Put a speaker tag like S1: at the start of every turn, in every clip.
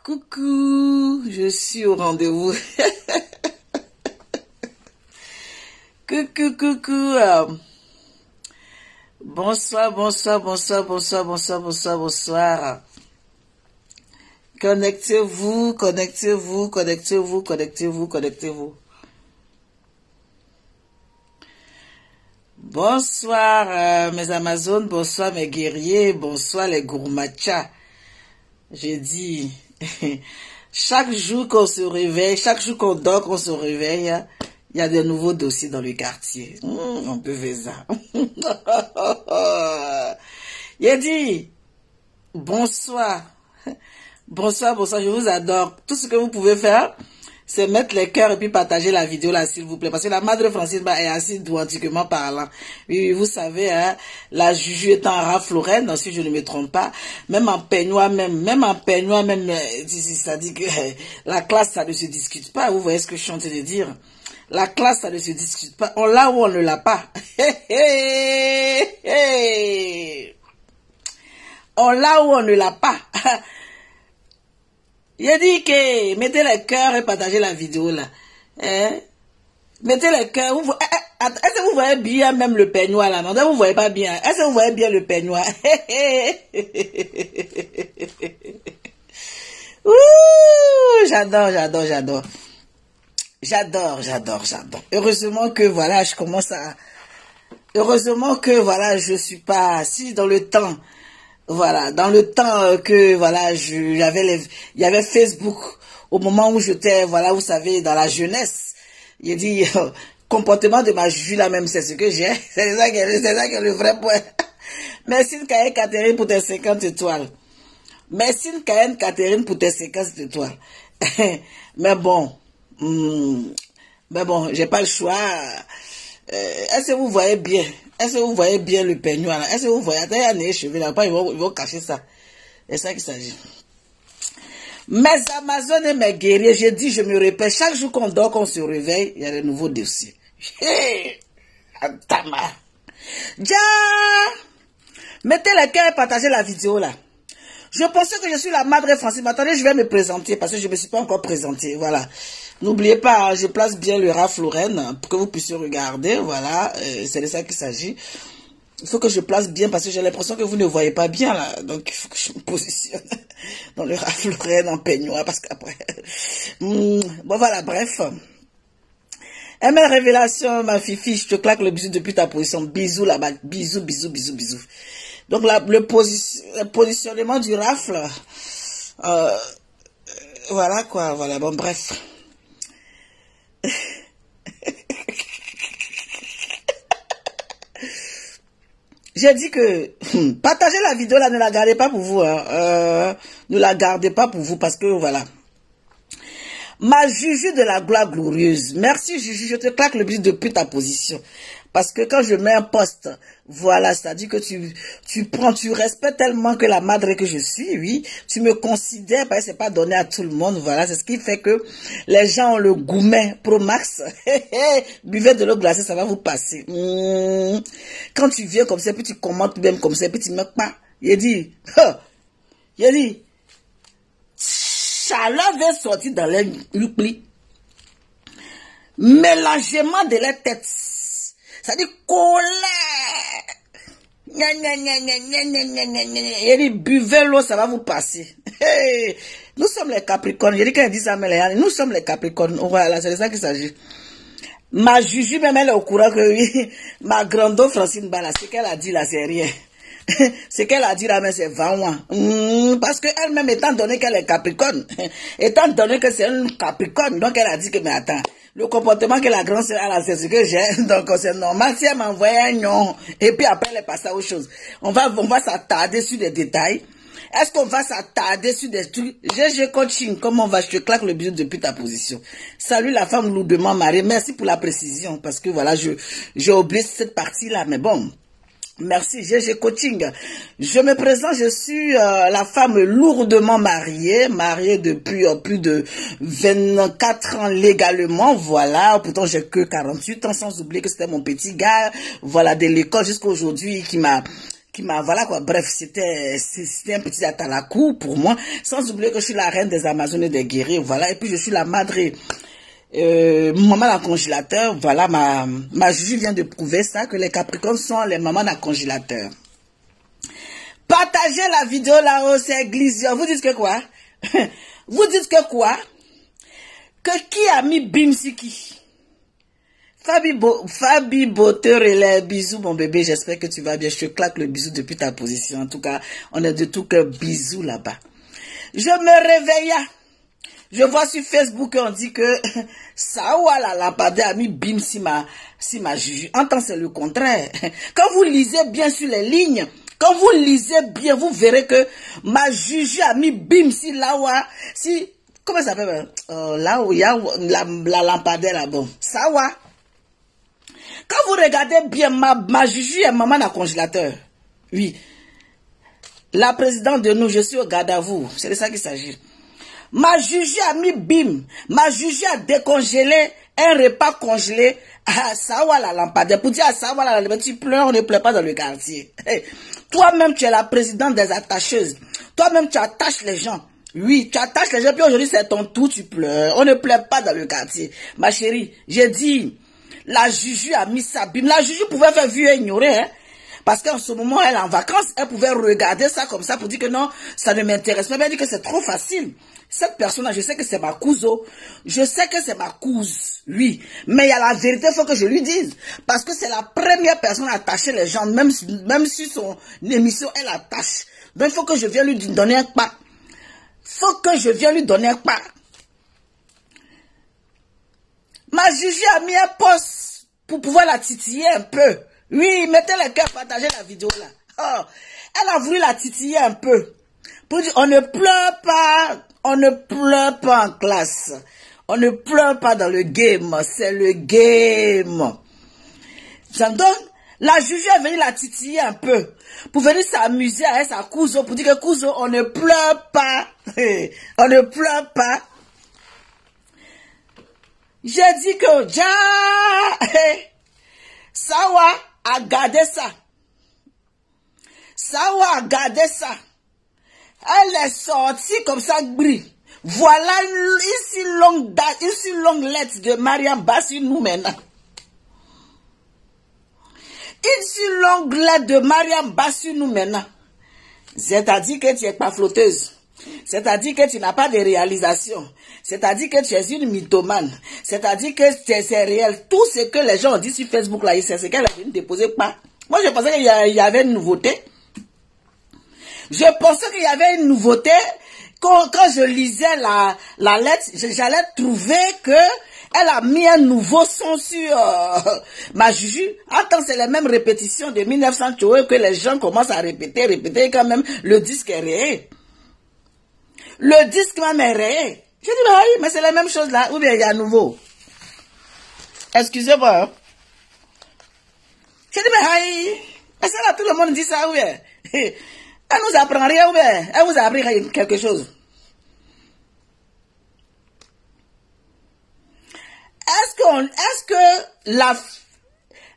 S1: Coucou, je suis au rendez-vous. Coucou. Bonsoir. Connectez-vous. Bonsoir mes Amazones, bonsoir mes guerriers, bonsoir les gourmachas. J'ai dit, chaque jour qu'on se réveille, chaque jour qu'on dort, qu'on se réveille, il y a de nouveaux dossiers dans le quartier. On peut faire ça. J'ai dit, bonsoir, je vous adore. Tout ce que vous pouvez faire, c'est mettre les cœurs et puis partager la vidéo là, s'il vous plaît. Parce que la Madre Francine est assise douantiquement parlant. Oui, vous savez, hein, la Juju est en Ralph Lauren, si je ne me trompe pas. Même en peignoir, ça dit que la classe, ça ne se discute pas. Vous voyez ce que je suis en train de dire? La classe, ça ne se discute pas. On l'a ou on ne l'a pas. On l'a ou on ne l'a pas. Il a dit que mettez les cœurs et partagez la vidéo là. Mettez les cœurs. Est-ce que vous voyez bien même le peignoir là? Non, vous voyez pas bien. Est-ce que vous voyez bien le peignoir? J'adore. Heureusement que voilà, je suis pas assis dans le temps. Voilà, dans le temps que voilà, il y avait Facebook au moment où j'étais, voilà, vous savez, dans la jeunesse. Il dit comportement de ma Juju là même, c'est ce que j'ai. C'est ça qui est le vrai point. Merci Catherine pour tes 50 étoiles. Merci Catherine pour tes 50 étoiles. Mais bon, j'ai pas le choix. Est-ce que vous voyez bien? Est-ce que vous voyez bien le peignoir là? Est-ce que vous voyez? Attends, il y a les cheveux là, ils vont cacher ça. C'est ça qu'il s'agit. Mes Amazones et mes guerriers, j'ai dit, je me répète, chaque jour qu'on dort, qu'on se réveille, il y a de nouveaux dossiers. Antama. Ja! Mettez le cœur et partagez la vidéo là. Je pensais que je suis la Madre Francine. Mais attendez, je vais me présenter parce que je ne me suis pas encore présentée. Voilà. N'oubliez pas, je place bien le Ralph Lauren pour que vous puissiez regarder. Voilà, c'est de ça qu'il s'agit. Il faut que je place bien parce que j'ai l'impression que vous ne voyez pas bien là. Donc il faut que je me positionne dans le Ralph Lauren en peignoir parce qu'après... Bon voilà, bref. Et mes révélations, ma fifi, je te claque le bisou depuis ta position. Bisous là-bas. Bisous. Donc là, le positionnement du rafle, voilà quoi, voilà, bon bref. J'ai dit que partagez la vidéo là, ne la gardez pas pour vous, hein, ne la gardez pas pour vous parce que voilà. Ma Juju de la gloire glorieuse. Merci Juju, je te claque le bisou depuis ta position. Parce que quand je mets un poste, voilà, c'est-à-dire que tu respectes tellement que la madre que je suis, oui, tu me considères, parce que c'est pas donné à tout le monde, voilà, c'est ce qui fait que les gens ont le gourmet Pro Max, buvez de l'eau glacée, ça va vous passer. Quand tu viens comme ça, puis tu commentes même comme ça, puis tu me pas, il dit, chaleur vient sortir dans les plis, mélangement de les têtes. Ça dit colère. Il dit buvez l'eau, ça va vous passer. Nous sommes les Capricornes. Il dit qu'elle dit ça, mais nous sommes les Capricornes. Voilà, c'est de ça qu'il s'agit. Ma Juju, même elle est au courant que oui, ma grande Francine Bala, ce qu'elle a dit là, c'est rien. Ce qu'elle a dit là, mais c'est 20 mois. Parce qu'elle-même, étant donné qu'elle est Capricorne, étant donné que c'est un Capricorne, donc elle a dit que, mais attends, le comportement que la grande sœur a, c'est ce que j'ai, donc c'est normal. Si elle m'envoie un non, et puis après elle est passée à autre chose, on va s'attarder sur des détails. Est-ce qu'on va s'attarder sur des trucs? GG coaching, comment va? Je te claque le bisou depuis ta position. Salut la femme lourdement mariée, merci pour la précision, parce que voilà, j'ai oublié cette partie-là, mais bon. Merci, GG Coaching. Je me présente, je suis la femme lourdement mariée depuis plus de 24 ans légalement, voilà. Pourtant, j'ai que 48 ans, sans oublier que c'était mon petit gars, voilà, de l'école jusqu'à aujourd'hui qui m'a qui m'a, voilà quoi, bref, c'était un petit atalakou pour moi, sans oublier que je suis la reine des Amazones et des guerriers, voilà, et puis je suis la madre, maman à congélateur, voilà, ma juge vient de prouver ça, que les Capricornes sont les mamans à congélateur. Partagez la vidéo là-haut, c'est Glisio, vous dites que quoi? Vous dites que quoi? Que qui a mis Bimsiki? Fabi Boteur et les bisous mon bébé, j'espère que tu vas bien. Je te claque le bisou depuis ta position. En tout cas, on est de tout cœur bisous là-bas. Je me réveilla. Je vois sur Facebook on dit que Sawa la lampade a mis bim si ma juge. En tant c'est le contraire. Quand vous lisez bien sur les lignes, quand vous lisez bien, vous verrez que ma juge a mis bim si là-haut, si, comment ça s'appelle? Là où il y a la lampadaire là-bas. Sawa. Quand vous regardez bien, ma juju est maman à congélateur. Oui. La présidente de nous, je suis au garde à vous. C'est de ça qu'il s'agit. Ma juju a mis bim. Ma juju a décongelé un repas congelé à Sawa la lampade. Pour dire à Sawa la lampade, tu pleures, on ne pleure pas dans le quartier. Hey. Toi-même, tu es la présidente des attacheuses. Toi-même, tu attaches les gens. Oui, tu attaches les gens, puis aujourd'hui, c'est ton tour, tu pleures. On ne pleure pas dans le quartier. Ma chérie, j'ai dit... La juju a mis sa bim. La juju pouvait faire vu et ignorer, hein. Parce qu'en ce moment, elle est en vacances, elle pouvait regarder ça comme ça pour dire que non, ça ne m'intéresse pas. Elle dit que c'est trop facile. Cette personne-là, je sais que c'est ma couso. Je sais que c'est ma couse, oui. Mais il y a la vérité, il faut que je lui dise. Parce que c'est la première personne à attacher les gens, même si son émission, elle attache. Donc il faut que je vienne lui donner un pas. Faut que je vienne lui donner un pas. Ma juju a mis un poste pour pouvoir la titiller un peu. Oui, mettez les cœurs, partagez la vidéo là. Oh, elle a voulu la titiller un peu. Pour dire, on ne pleure pas en classe. On ne pleure pas dans le game, c'est le game. Ça donne, la juju est venue la titiller un peu. Pour venir s'amuser avec sa couso, pour dire que couso, on ne pleure pas. On ne pleure pas. J'ai dit que Sawa a gardé ça. Sawa a gardé ça. Elle est sortie comme ça, brille. Voilà une si longue lettre de Mariam Ba sur nous maintenant. Une si longue lettre de Mariam Ba sur nous maintenant. C'est-à-dire que tu n'es pas flotteuse. C'est-à-dire que tu n'as pas de réalisation. C'est-à-dire que tu es une mythomane. C'est-à-dire que c'est réel. Tout ce que les gens ont dit sur Facebook, là, c'est ce qu'elle a venu déposer pas. Moi, je pensais qu'il y avait une nouveauté. Je pensais qu'il y avait une nouveauté. Quand je lisais la lettre, j'allais trouver que elle a mis un nouveau son sur ma juju. Attends, c'est les mêmes répétitions de 1900 que les gens commencent à répéter quand même le disque est réel. Le disque même est réel. Je dis, mais c'est la même chose là, ou bien il y a nouveau. Excusez-moi. Je dis, mais ça là, tout le monde dit ça, oui. Elle nous apprend rien, oui. Elle vous a appris quelque chose. Est-ce que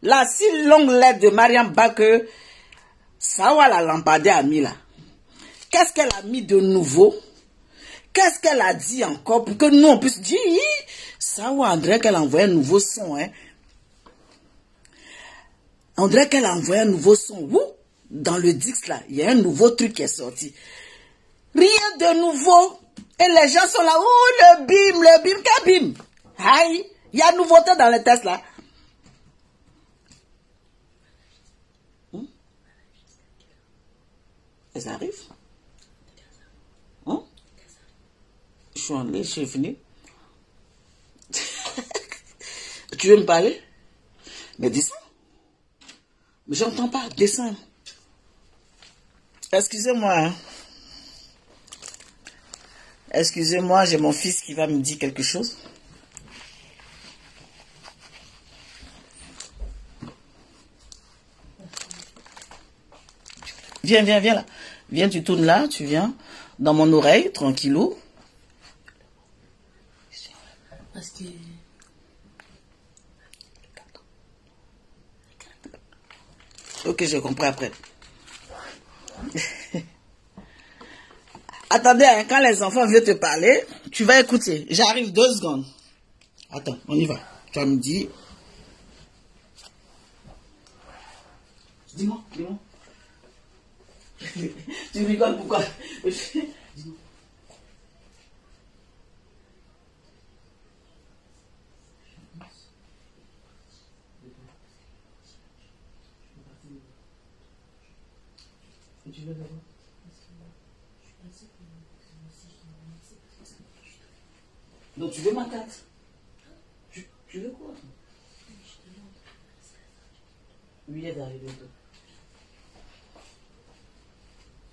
S1: la si longue lettre de Mariam Ba que Sawa la lampade a mis là, qu'est-ce qu'elle a mis de nouveau? Qu'est-ce qu'elle a dit encore pour que nous on puisse dire Sawa, on dirait qu'elle a envoyé un nouveau son, hein? On dirait qu'elle a envoyé un nouveau son. Où? Dans le disque là, il y a un nouveau truc qui est sorti. Rien de nouveau. Et les gens sont là, oh le bim, kabim. Aïe, il y a nouveauté dans le test là. Elles arrivent. Je suis fini. Tu veux me parler? Mais descends. Mais j'entends pas, descends. Excusez-moi. Excusez-moi, j'ai mon fils qui va me dire quelque chose. Viens là. Viens, tu tournes là, tu viens dans mon oreille, tranquillou. Parce que... Ok, je comprends après. Attendez, hein, quand les enfants viennent te parler, tu vas écouter. J'arrive 2 secondes. Attends, on y va. Tu vas me dire. Dis-moi, dis-moi. Tu rigoles pourquoi? Dis-moi. Tu veux d'abord? Donc tu veux ma carte? Tu veux quoi? Oui, elle est arrivée.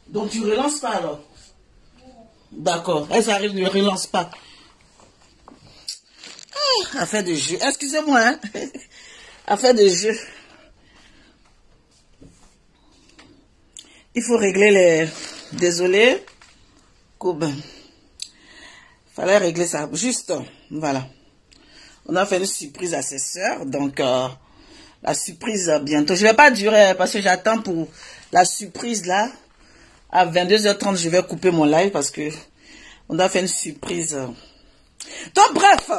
S1: Donc tu relances pas alors? D'accord, elle s'arrive, ne relance pas. Ah, affaire de jeu. Excusez-moi, hein? Affaire de jeu. Il faut régler les... Désolé. Courbe. Fallait régler ça. Juste, voilà. On a fait une surprise à ses sœurs. Donc, la surprise bientôt. Je ne vais pas durer parce que j'attends pour la surprise là. À 22h30, je vais couper mon live parce que on a fait une surprise. Donc, bref.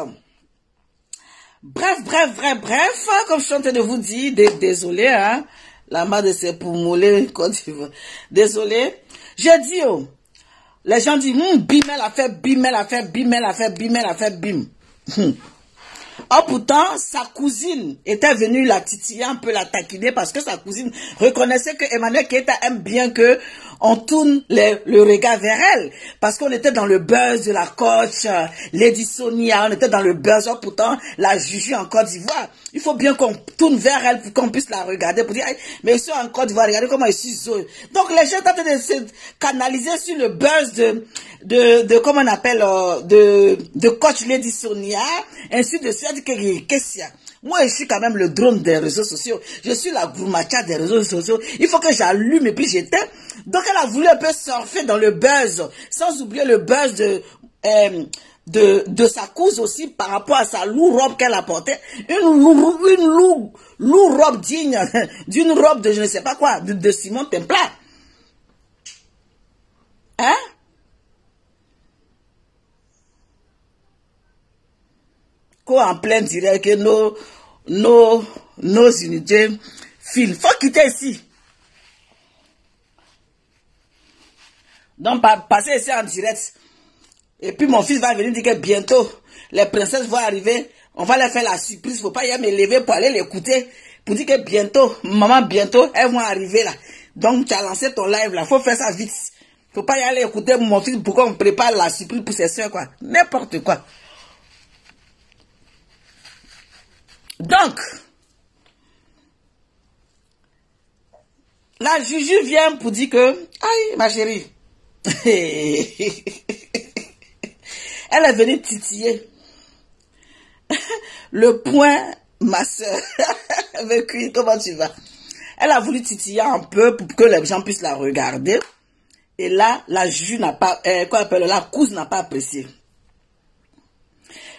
S1: Bref. Comme je suis en train de vous dire, désolé, hein. La mère c'est pour moller, quand tu veux. Désolé. J'ai dit, oh. Les gens disent, bim, elle a fait, bim. Oh, pourtant, sa cousine était venue la titiller, un peu la taquiner, parce que sa cousine reconnaissait que Emmanuel Keita aime bien que on tourne le regard vers elle. Parce qu'on était dans le buzz de la coach, Lady Sonia, on était dans le buzz. Oh, pourtant, la Juju en Côte d'Ivoire. Il faut bien qu'on tourne vers elle pour qu'on puisse la regarder, pour dire, mais ils sont en Côte d'Ivoire, regardez comment ils sont. Donc, les gens sont en train de se canaliser sur le buzz de comment on appelle, de coach Lady Sonia, ainsi de suite. Qu'est-ce qu'il y a? Moi, je suis quand même le drone des réseaux sociaux. Je suis la gourmacha des réseaux sociaux. Il faut que j'allume et puis j'éteins. Donc, elle a voulu un peu surfer dans le buzz, sans oublier le buzz de sa cousine aussi par rapport à sa lourde robe qu'elle a portée. Une lourde robe digne d'une robe de je ne sais pas quoi, de Simon Templar. Hein? Quoi en plein direct que nos unités filent. Faut quitter ici. Donc, passer ici en direct. Et puis, mon fils va venir dire que bientôt, les princesses vont arriver. On va leur faire la surprise. Faut pas y aller me lever pour aller l'écouter. Pour dire que bientôt, maman, bientôt, elles vont arriver là. Donc, tu as lancé ton live là. Faut faire ça vite. Faut pas y aller écouter mon fils pour qu'on prépare la surprise pour ses soeurs, quoi. N'importe quoi. Donc, la Juju vient pour dire que, aïe, ma chérie, elle est venue titiller le point, ma soeur, avec lui, comment tu vas? Elle a voulu titiller un peu pour que les gens puissent la regarder. Et là, la Juju n'a pas, la cousine n'a pas apprécié.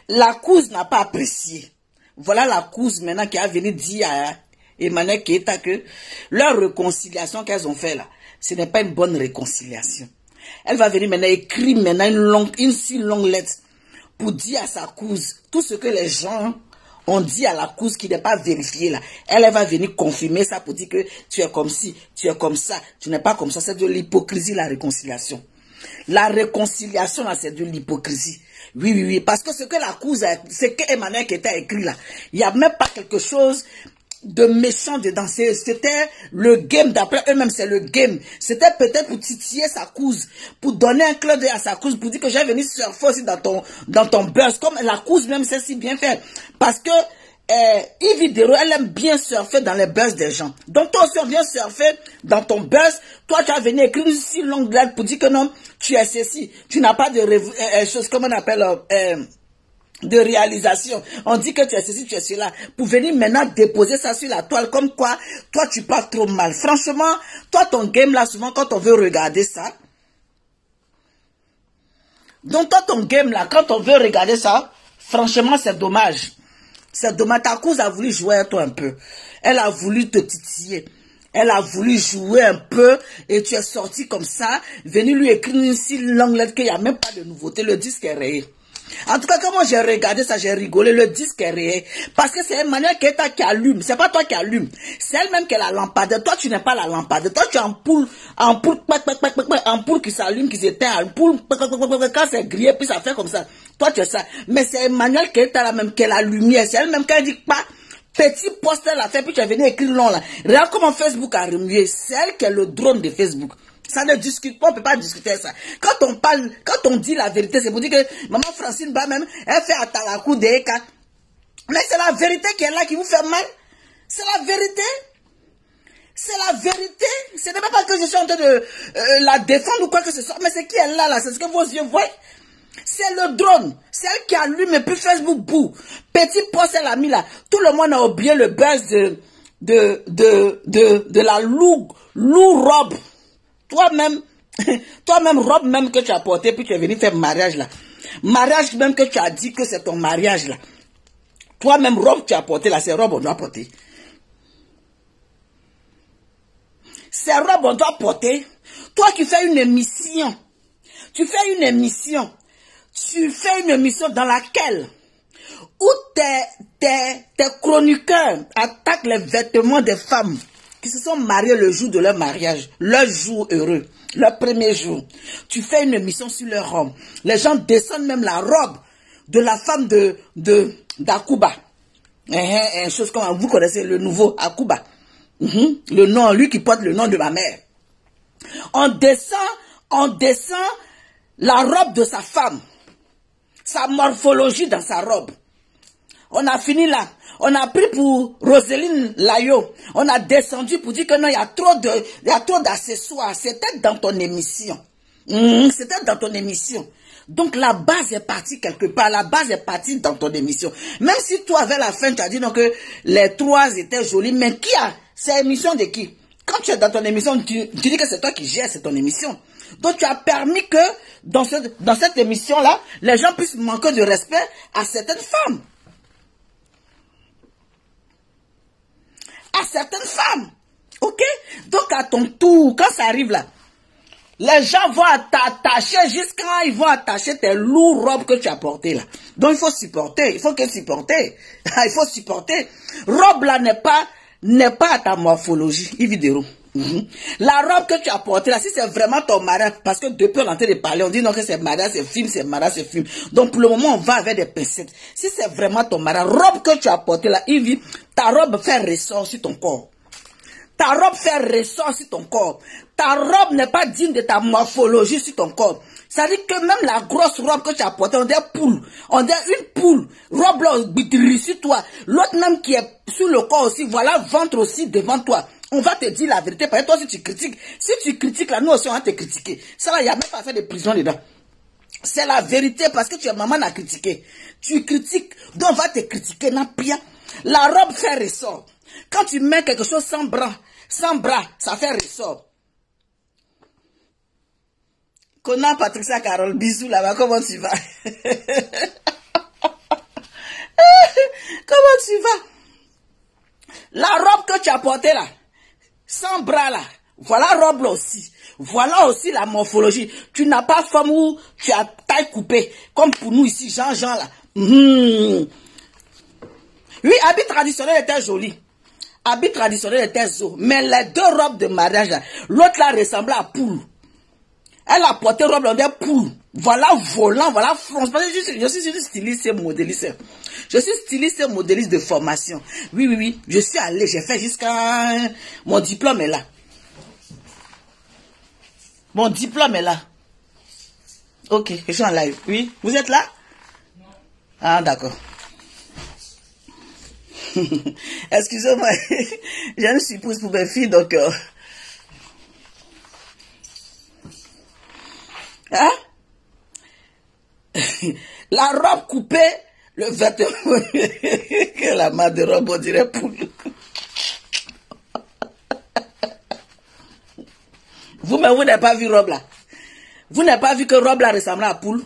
S1: La cousine n'a pas apprécié. Voilà la cousine maintenant qui a venu dire à Emmanuel Keita que leur réconciliation qu'elles ont fait là, ce n'est pas une bonne réconciliation. Elle va venir maintenant écrire maintenant une si longue lettre pour dire à sa cousine tout ce que les gens ont dit à la cousine qui n'est pas vérifié là. Elle va venir confirmer ça pour dire que tu es comme ci, tu es comme ça, tu n'es pas comme ça. C'est de l'hypocrisie la réconciliation. La réconciliation là, c'est de l'hypocrisie. Oui, parce que ce que la cousine, c'est que Emmanuel qui était écrit là, il n'y a même pas quelque chose de méchant dedans. C'était le game, d'après eux-mêmes, c'est le game. C'était peut-être pour titiller sa cousine, pour donner un clin d'œil à sa cousine, pour dire que j'ai venu surfer aussi dans ton buzz, comme la cousine même sait si bien faire. Parce que Yves Vidéro, elle aime bien surfer dans les buzz des gens. Donc toi aussi, on vient surfer dans ton buzz. Toi, tu as venu écrire une si longue lettre pour dire que non, tu es ceci. Tu n'as pas de chose, comme on appelle, de réalisation. On dit que tu es ceci, tu es cela. Pour venir maintenant déposer ça sur la toile, comme quoi, toi, tu parles trop mal. Franchement, toi, ton game là, souvent, quand on veut regarder ça, donc toi, ton game là, quand on veut regarder ça, franchement, c'est dommage. C'est dommage. Ta cousine a voulu jouer à toi un peu. Elle a voulu te titiller. Elle a voulu jouer un peu et tu es sorti comme ça, venu lui écrire une si longue lettre qu'il n'y a même pas de nouveauté. Le disque est rayé. En tout cas, quand moi j'ai regardé ça, j'ai rigolé. Le disque est rayé. Parce que c'est Emmanuel Keita qui allume. C'est pas toi qui allume. C'est elle-même qui est la lampade. Toi, tu n'es pas la lampade. Toi, tu es ampoule qui s'allume, qui s'éteint. Ampoule, quand c'est grillé, puis ça fait comme ça. Toi, tu es ça. Mais c'est Emmanuel Keita la même qui est la lumière. C'est elle-même qui dit pas. Petit poster l'a fait, puis tu es venu écrire long là. Regarde comment Facebook a remué. C'est elle qui est le drone de Facebook. Ça ne discute pas, on ne peut pas discuter ça. Quand on parle, quand on dit la vérité, c'est pour dire que maman Francine Ba même, elle fait Atalakou Deka. Mais c'est la vérité qui est là qui vous fait mal. C'est la vérité. C'est la vérité. Ce n'est même pas que je suis en train de la défendre ou quoi que ce soit. Mais c'est qui est là, c'est ce que vos yeux voient. C'est le drone. C'est elle qui allume et puis Facebook boue. Petit poste, elle a mis là. Tout le monde a oublié le buzz de la lourd robe. Toi-même, robe même que tu as portée, puis tu es venu faire mariage là. Mariage même que tu as dit que c'est ton mariage là. Toi-même, robe que tu as portée là, c'est robe on doit porter. C'est robe on doit porter. Toi qui fais une émission, tu fais une émission dans laquelle, où tes chroniqueurs attaquent les vêtements des femmes qui se sont mariées le jour de leur mariage, leur jour heureux, leur premier jour. Tu fais une émission sur leur robe. Les gens descendent même la robe de la femme d'Akuba. Chose comme vous connaissez le nouveau Akuba. Le nom, lui qui porte le nom de ma mère. On descend la robe de sa femme. Sa morphologie dans sa robe. On a fini là. On a pris pour Roselyne Layo. On a descendu pour dire que non, il y a trop d'accessoires. C'était dans ton émission. C'était dans ton émission. Donc la base est partie quelque part. La base est partie dans ton émission. Même si toi, vers la fin, tu as dit non, que les trois étaient jolis. Mais qui a? C'est émission de qui? Quand tu es dans ton émission, tu dis que c'est toi qui gères, c'est ton émission. Donc tu as permis que dans cette émission-là, les gens puissent manquer de respect à certaines femmes. À certaines femmes. Ok? Donc à ton tour, quand ça arrive là, les gens vont t'attacher jusqu'à ils vont attacher tes lourdes robes que tu as portées là. Donc il faut supporter. Il faut que supporter. Il faut supporter. Robe là n'est pas à ta morphologie. Évidemment. La robe que tu as portée là, si c'est vraiment ton mariage, parce que depuis on est en train de parler, on dit non que c'est mariage, c'est film, c'est mariage, c'est film. Donc pour le moment, on va avec des pincettes. Si c'est vraiment ton mariage, robe que tu as portée là, Yves, ta robe fait ressort sur ton corps. Ta robe fait ressort sur ton corps. Ta robe n'est pas digne de ta morphologie sur ton corps. Ça veut dire que même la grosse robe que tu as portée, on dirait poule. On dirait une poule. Robe là, sur toi. L'autre même qui est sur le corps aussi, voilà, ventre aussi devant toi. On va te dire la vérité. Parce que toi, si tu critiques là, nous aussi, on va te critiquer. Ça là, il n'y a même pas fait de prison dedans. C'est la vérité parce que tu es maman à critiquer. Tu critiques, donc on va te critiquer. Non, pire. La robe fait ressort. Quand tu mets quelque chose sans bras, ça fait ressort. Conan Patricia Carole, bisous là-bas, comment tu vas? Comment tu vas? La robe que tu as portée là, sans bras là, voilà robe là aussi. Voilà aussi la morphologie. Tu n'as pas femme où tu as taille coupée, comme pour nous ici, Jean là. Oui, habit traditionnel était joli. Habit traditionnel était zo. Mais les deux robes de mariage là, l'autre là ressemblait à poule. Elle a porté robe là, on dit poule. Voilà volant, voilà France. Parce que je suis une styliste et modéliste. Je suis styliste et modéliste de formation. Oui. Je suis allé, j'ai fait jusqu'à... Mon diplôme est là. Mon diplôme est là. Ok, je suis en live. Oui, vous êtes là? Non. Ah, d'accord. Excusez-moi, j'ai une surprise pour mes filles, donc... Hein? La robe coupée, le vêtement, la main de robe, on dirait poule. Vous-même, vous n'avez pas vu robe là. Vous n'avez pas vu que robe là ressemblait à poule.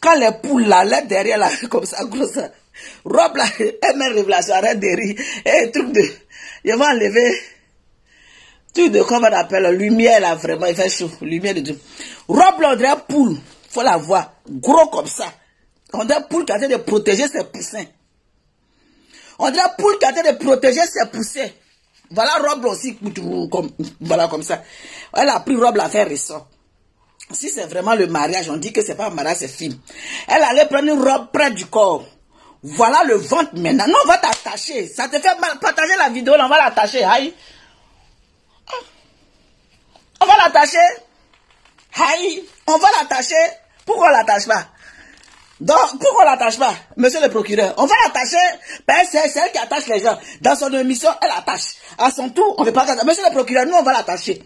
S1: Quand les poules là, là derrière là, comme ça, gros ça. Robe là, elle met révélation, arrête de rire. Et truc de, je vais enlever Truc de comment on appelle, lumière là, vraiment, il fait chaud. Lumière de Dieu. Robe là, on dirait poule. Faut la voir. Gros comme ça. On dirait poule qui a été de protéger ses poussins. On dirait poule qui a été de protéger ses poussins. Voilà robe là aussi, comme, voilà comme ça. Elle a pris robe là, faire ressort. Si c'est vraiment le mariage, on dit que c'est pas un mariage, c'est film. Elle allait prendre une robe près du corps. Voilà le ventre maintenant. Non, on va t'attacher. Ça te fait mal. Partager la vidéo, là, on va l'attacher. Aïe. On va l'attacher. Aïe. On va l'attacher. Pourquoi on l'attache pas? Donc, pourquoi on l'attache pas, monsieur le procureur? On va l'attacher. C'est elle qui attache les gens. Dans son émission, elle attache. À son tour, on ne veut pas. Monsieur le procureur, nous, on va l'attacher.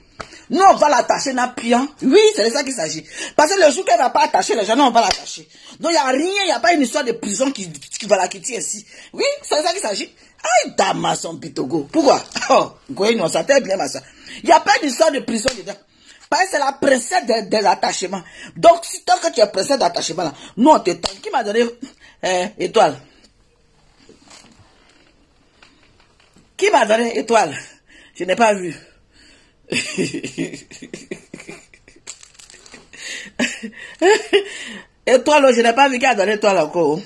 S1: Nous, on va l'attacher dans pied. Oui, c'est de ça qu'il s'agit. Parce que le jour qu'elle ne va pas attacher les gens, nous, on va l'attacher. Donc, il n'y a rien, il n'y a pas une histoire de prison qui va la quitter ici. Oui, c'est de ça qu'il s'agit. Aïe, dama son pitogo. Pourquoi? Oh, non, ça t'aide bien, ma soeur. Il n'y a pas d'histoire de prison dedans. Parce que c'est la princesse des attachements. Donc, si tant que tu es princesse d'attachement, là, nous, on te tente. Qui m'a donné étoile? Qui m'a donné étoile? Je n'ai pas vu. Étoile, je n'ai pas vu qui a donné étoile encore.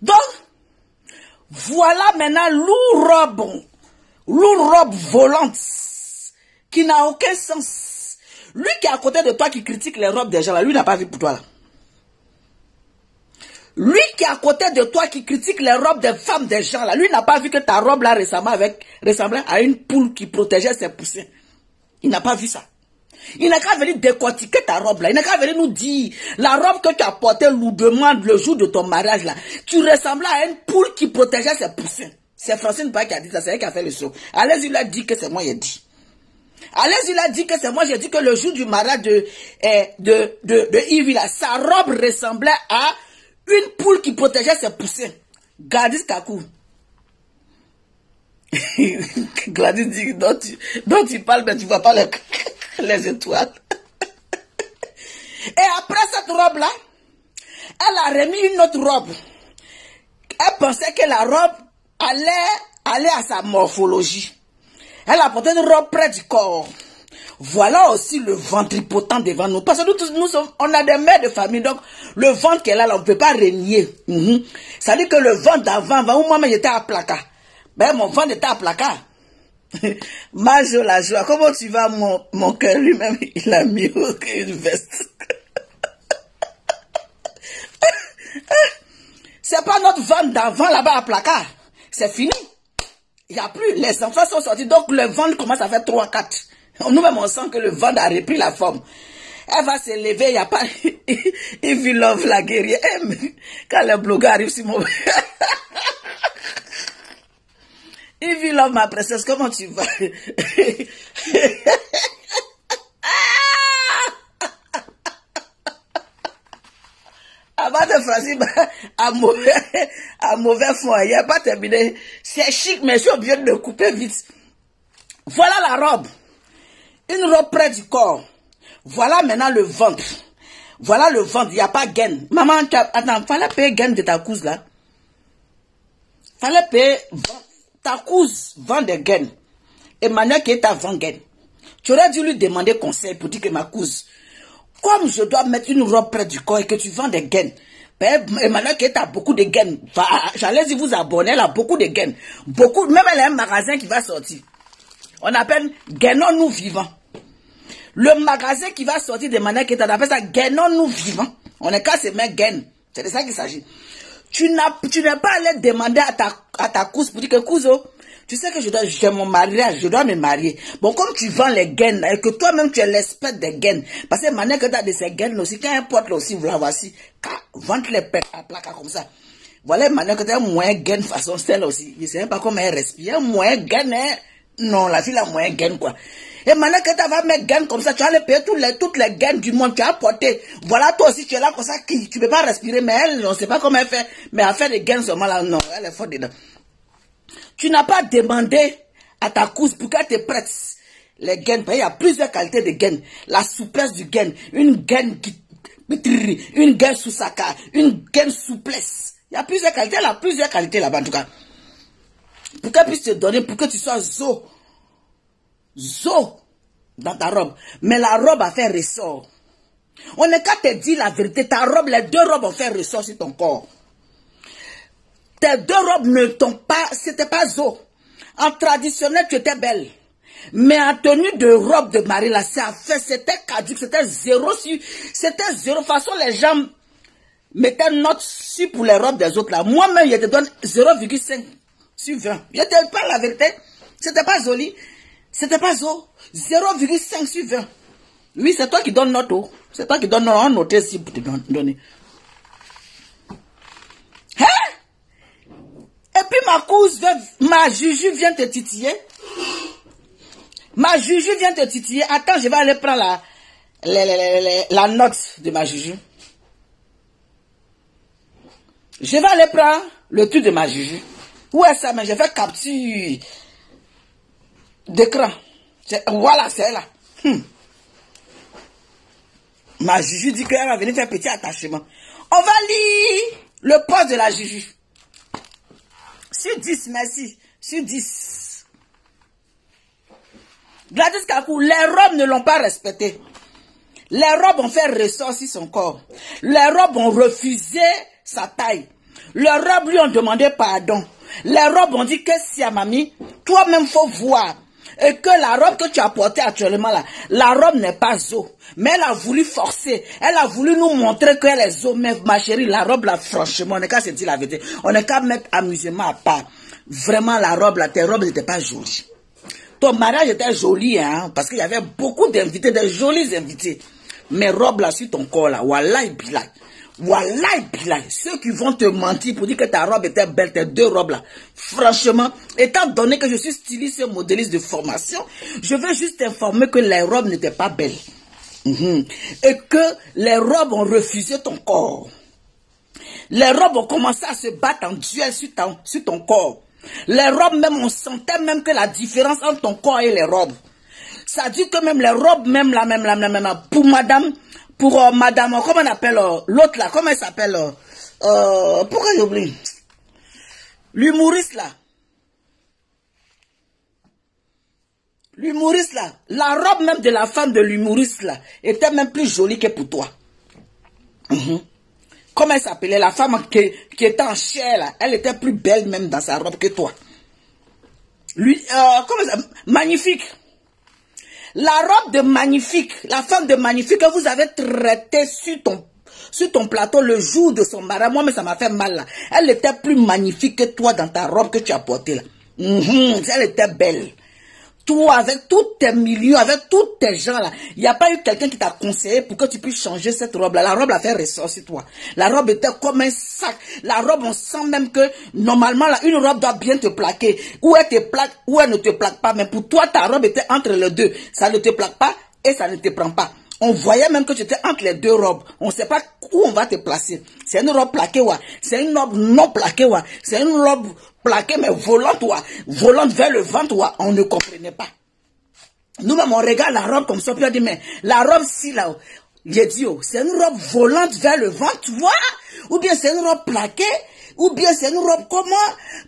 S1: Donc, voilà maintenant lourde robe volante qui n'a aucun sens. Lui qui est à côté de toi qui critique les robes des gens là, lui n'a pas vu pour toi là. Lui qui est à côté de toi qui critique les robes des femmes des gens là, lui n'a pas vu que ta robe là ressemblait à une poule qui protégeait ses poussins. Il n'a pas vu ça. Il n'a qu'à venir décortiquer ta robe là. Il n'a qu'à venir nous dire la robe que tu as portée lourdement le jour de ton mariage là. Tu ressemblais à une poule qui protégeait ses poussins. C'est Francine Ba qui a dit ça, c'est elle qui a fait le saut. Allez-y, il a dit que c'est moi, il a dit. Allez-y, il a dit que c'est moi, j'ai dit que le jour du mariage de Yves là, sa robe ressemblait à une poule qui protégeait ses poussins. Gladys Kakou. Gladys dit dont tu parles, mais tu ne vois pas les étoiles. Et après cette robe-là, elle a remis une autre robe. Elle pensait que la robe allait à sa morphologie. Elle a porté une robe près du corps. Voilà aussi le ventripotent devant nous. Parce que nous sommes, on a des mères de famille, donc le ventre qu'elle a là, on ne peut pas renier. Ça dit que le ventre d'avant, moi-même j'étais à placard. Ben mon ventre était à placard. Majo la joie, comment tu vas mon cœur lui-même, il a mis une veste. C'est pas notre ventre d'avant là-bas à placard. C'est fini. Il n'y a plus. Les enfants sont sortis. Donc le ventre commence à faire 3, 4. Nous-mêmes on sent que le ventre a repris la forme. Elle va se lever, il n'y a pas... If you love la guerrière. Quand le blogueur arrive sur mon... If you love ma princesse, comment tu vas? Avant de Francine, à mauvais fond, il n'y a pas terminé. C'est chic, mais je suis obligé de me couper vite. Voilà la robe. Une robe près du corps. Voilà maintenant le ventre. Voilà le ventre, il n'y a pas gaine. Maman, attends, fallait payer gaine de ta couse là. Fallait payer ta couse vend des gaines. Emmanuel qui est à vend gaine. Tu aurais dû lui demander conseil pour dire que ma couse, comme je dois mettre une robe près du corps et que tu vends des gaines, Emmanuel qui est à beaucoup de gaines, j'allais dire vous abonner, elle a beaucoup de gaines. Beaucoup, même elle a un magasin qui va sortir. On appelle Gainons-nous vivants. Le magasin qui va sortir de Emmanuel qui est, on appelle ça Gainons-nous vivants. On est qu'à se mettre gaines. C'est de ça qu'il s'agit. Tu n'es pas allé demander à ta couse pour dire que couso, tu sais que j'ai mon mariage, je dois me marier. Bon, comme tu vends les gaines, et que toi-même tu es l'expert des gaines, parce que maintenant que tu as de ces gaines aussi, quand un pote là aussi, voilà, voici, vente les pètes à placard comme ça. Voilà, maintenant que tu as un moyen gaine façon celle aussi. Je ne sais même pas comment elle respire. Un moyen gaine, hein? Non, la fille a moyen gaine, quoi. Et maintenant que tu vas mettre gaine comme ça, tu vas aller payer toutes les gaines du monde, tu as porté. Voilà, toi aussi, tu es là comme ça, tu ne peux pas respirer, mais elle, on ne sait pas comment elle fait, mais elle fait des gaines seulement là, non, elle est forte dedans. Tu n'as pas demandé à ta couse pour qu'elle te prête les gaines, parce qu'il y a plusieurs qualités de gaines. La souplesse du gaine, une gaine sous saccade, une gaine souplesse. Il y a plusieurs qualités, elle a plusieurs qualités là-bas, en tout cas. Pour qu'elle puisse te donner, pour que tu sois zo. zo dans ta robe. Mais la robe a fait ressort. On n'est qu'à te dire la vérité. Ta robe, les deux robes ont fait ressort sur ton corps. Tes deux robes ne t'ont pas, c'était pas zo. En traditionnel, tu étais belle. Mais en tenue de robe de mari, là, ça fait, c'était caduque, c'était zéro sur, c'était zéro. De toute façon, les gens mettaient note sur pour les robes des autres, là. Moi-même, je te donne 0,5 sur 20. Je te dis pas la vérité. C'était pas joli. C'était pas zo. 0,5 sur 20. Oui, c'est toi qui donnes note, oh. C'est toi qui donnes note. On note ici pour te donner. Hein? Et puis ma Juju vient te titiller. Ma Juju vient te titiller. Attends, je vais aller prendre la note de ma Juju. Je vais aller prendre le truc de ma Juju. Où est ça? Mais je fais capture d'écran. Voilà, c'est là. Ma Juju dit qu'elle va venir faire petit attachement. On va lire le poste de la Juju. Sur 10, merci. Sur 10. Gladys Kakou, les robes ne l'ont pas respecté. Les robes ont fait ressort sur son corps. Les robes ont refusé sa taille. Les robes lui ont demandé pardon. Les robes ont dit que si à mamie, toi-même faut voir. Et que la robe que tu as portée actuellement là, la robe n'est pas zo. Mais elle a voulu forcer. Elle a voulu nous montrer qu'elle est zo. Mais ma chérie, la robe là, franchement, on n'est qu'à se dire la vérité. On n'est qu'à mettre amusement à part. Vraiment, la robe là, tes robes n'étaient pas jolies. Ton mariage était joli, hein, parce qu'il y avait beaucoup d'invités, des jolis invités. Mais robe là sur ton corps là, wallahi bilay. Wallahi bilay. Ceux qui vont te mentir pour dire que ta robe était belle, tes deux robes là. Franchement, étant donné que je suis styliste et modéliste de formation, je veux juste t'informer que les robes n'étaient pas belles. Et que les robes ont refusé ton corps. Les robes ont commencé à se battre en duel sur ton corps. Les robes même, on sentait même que la différence entre ton corps et les robes. Ça dit que même les robes, même pour madame, comment on appelle l'autre là, comment elle s'appelle pourquoi j'oublie? L'humoriste là. L'humoriste là. La robe même de la femme de l'humoriste là était même plus jolie que pour toi. Comment elle s'appelait? La femme qui était en chair là. Elle était plus belle même dans sa robe que toi. Lui, comment ça? Magnifique. La robe de Magnifique, la femme de Magnifique que vous avez traitée sur ton plateau le jour de son mariage. Moi, mais ça m'a fait mal là. Elle était plus magnifique que toi dans ta robe que tu as portée là. Elle était belle. Toi, avec tous tes millions, avec tous tes gens là, il n'y a pas eu quelqu'un qui t'a conseillé pour que tu puisses changer cette robe là. La robe a fait ressort sur toi. La robe était comme un sac. La robe, on sent même que normalement là, une robe doit bien te plaquer. Ou elle te plaque, ou elle ne te plaque pas. Mais pour toi, ta robe était entre les deux. Ça ne te plaque pas et ça ne te prend pas. On voyait même que tu étais entre les deux robes. On ne sait pas où on va te placer. C'est une robe plaquée, ouais. C'est une robe non plaquée, ouais. C'est une robe plaquée, mais volante, ouais. Volante vers le ventre, ouais. On ne comprenait pas. Nous-mêmes, on regarde la robe comme ça, puis on dit, mais la robe, si là, j'ai dit, oh, c'est une robe volante vers le ventre, tu vois? Ou bien c'est une robe plaquée, ou bien c'est une robe comment?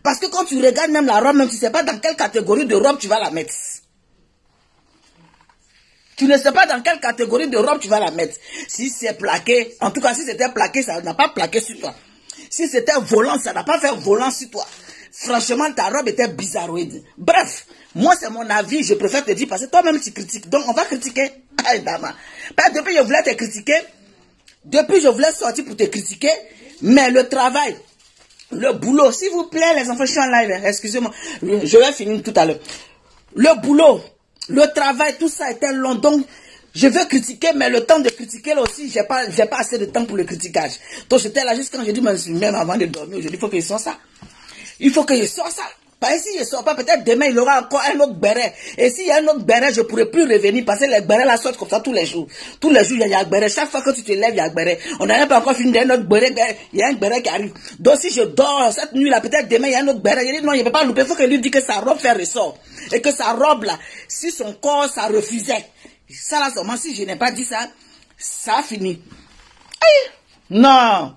S1: Parce que quand tu regardes même la robe, même tu ne sais pas dans quelle catégorie de robe tu vas la mettre. Tu ne sais pas dans quelle catégorie de robe tu vas la mettre. Si c'est plaqué, en tout cas si c'était plaqué, ça n'a pas plaqué sur toi. Si c'était volant, ça n'a pas fait volant sur toi. Franchement, ta robe était bizarroïde. Bref, moi c'est mon avis, je préfère te dire parce que toi-même tu critiques. Donc on va critiquer. Aïe, dama. Depuis je voulais te critiquer, depuis je voulais sortir pour te critiquer, mais le travail, le boulot, s'il vous plaît les enfants, je suis en live, excusez-moi, je vais finir tout à l'heure. Le boulot, le travail, tout ça était long, donc je veux critiquer, mais le temps de critiquer là aussi, j'ai pas assez de temps pour le critiquage. Donc j'étais là juste quand je dis, même avant de dormir, je dis, il faut que je sorte ça. Il faut que je sorte ça. Parce que si je ne sors pas, peut-être demain, il y aura encore un autre béret. Et s'il y a un autre béret, je ne pourrai plus revenir parce que les bérets là sortent comme ça tous les jours. Tous les jours, il y a un béret. Chaque fois que tu te lèves, il y a un béret. On n'a même pas encore fini d'un autre béret. Il y a un béret qui arrive. Donc si je dors cette nuit là, peut-être demain, il y a un autre béret. Je dis non, il ne peut pas louper. Il faut que lui dise que sa robe fait ressort. Et que sa robe là, si son corps, ça refusait. Ça là, seulement si je n'ai pas dit ça, ça a fini. Aïe. Non.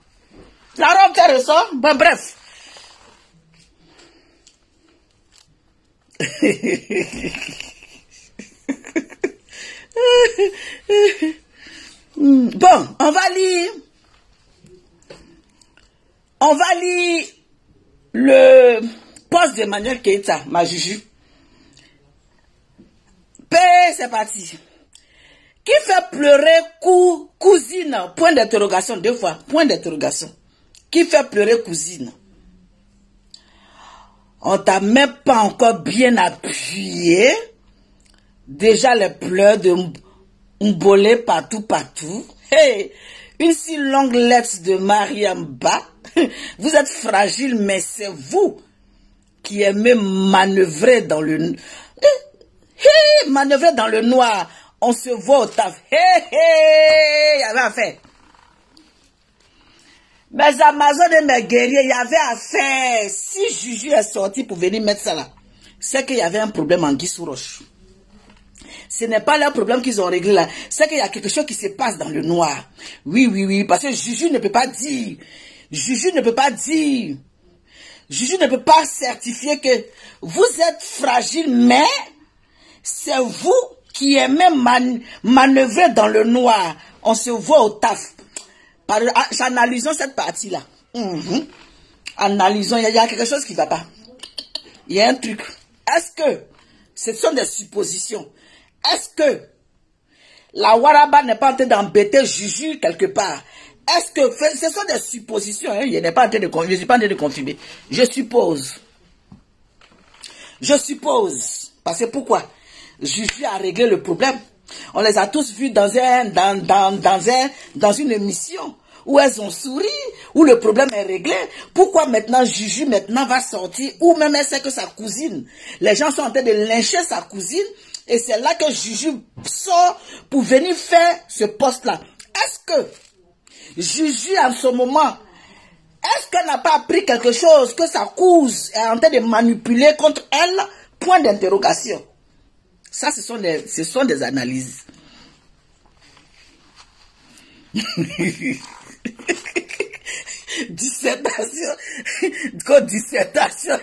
S1: La robe fait ressort. Bon, bref. Bon, on va lire le poste d'Emmanuel Keïta, ma Juju. C'est parti. Qui fait pleurer cousine? Point d'interrogation, 2 fois. Point d'interrogation. Qui fait pleurer cousine? On t'a même pas encore bien appuyé. Déjà les pleurs de Mbolé partout. Hey, une si longue lettre de Mariam Ba. Vous êtes fragile, mais c'est vous qui aimez manœuvrer dans le... manœuvrer dans le noir. On se voit au taf. Il y avait affaire. Mes Amazones et mes guerriers, il y avait affaire. Si Juju est sorti pour venir mettre ça là, c'est qu'il y avait un problème en Guissou-Roche. Ce n'est pas leur problème qu'ils ont réglé là. C'est qu'il y a quelque chose qui se passe dans le noir. Oui, parce que Juju ne peut pas dire. Juju ne peut pas certifier que vous êtes fragile, mais c'est vous qui aimez manœuvrer dans le noir. On se voit au taf. Analysons cette partie-là. Analysons, il y a quelque chose qui ne va pas. Il y a un truc. Est-ce que ce sont des suppositions? Est-ce que la Waraba n'est pas en train d'embêter Juju quelque part? Est-ce que ce sont des suppositions? Hein? Je n'ai pas en train de confirmer. Je suis pas en train de confirmer. Je suppose. Parce que pourquoi? Juju a réglé le problème. On les a tous vus dans une émission où elles ont souri, où le problème est réglé. Pourquoi maintenant Juju va sortir, ou même elle sait que sa cousine, les gens sont en train de lyncher sa cousine, et c'est là que Juju sort pour venir faire ce poste-là. Est-ce que Juju en ce moment, est-ce qu'elle n'a pas appris quelque chose que sa cousine est en train de manipuler contre elle? Point d'interrogation. Ça, ce sont des analyses. Dissertation. Dissertation.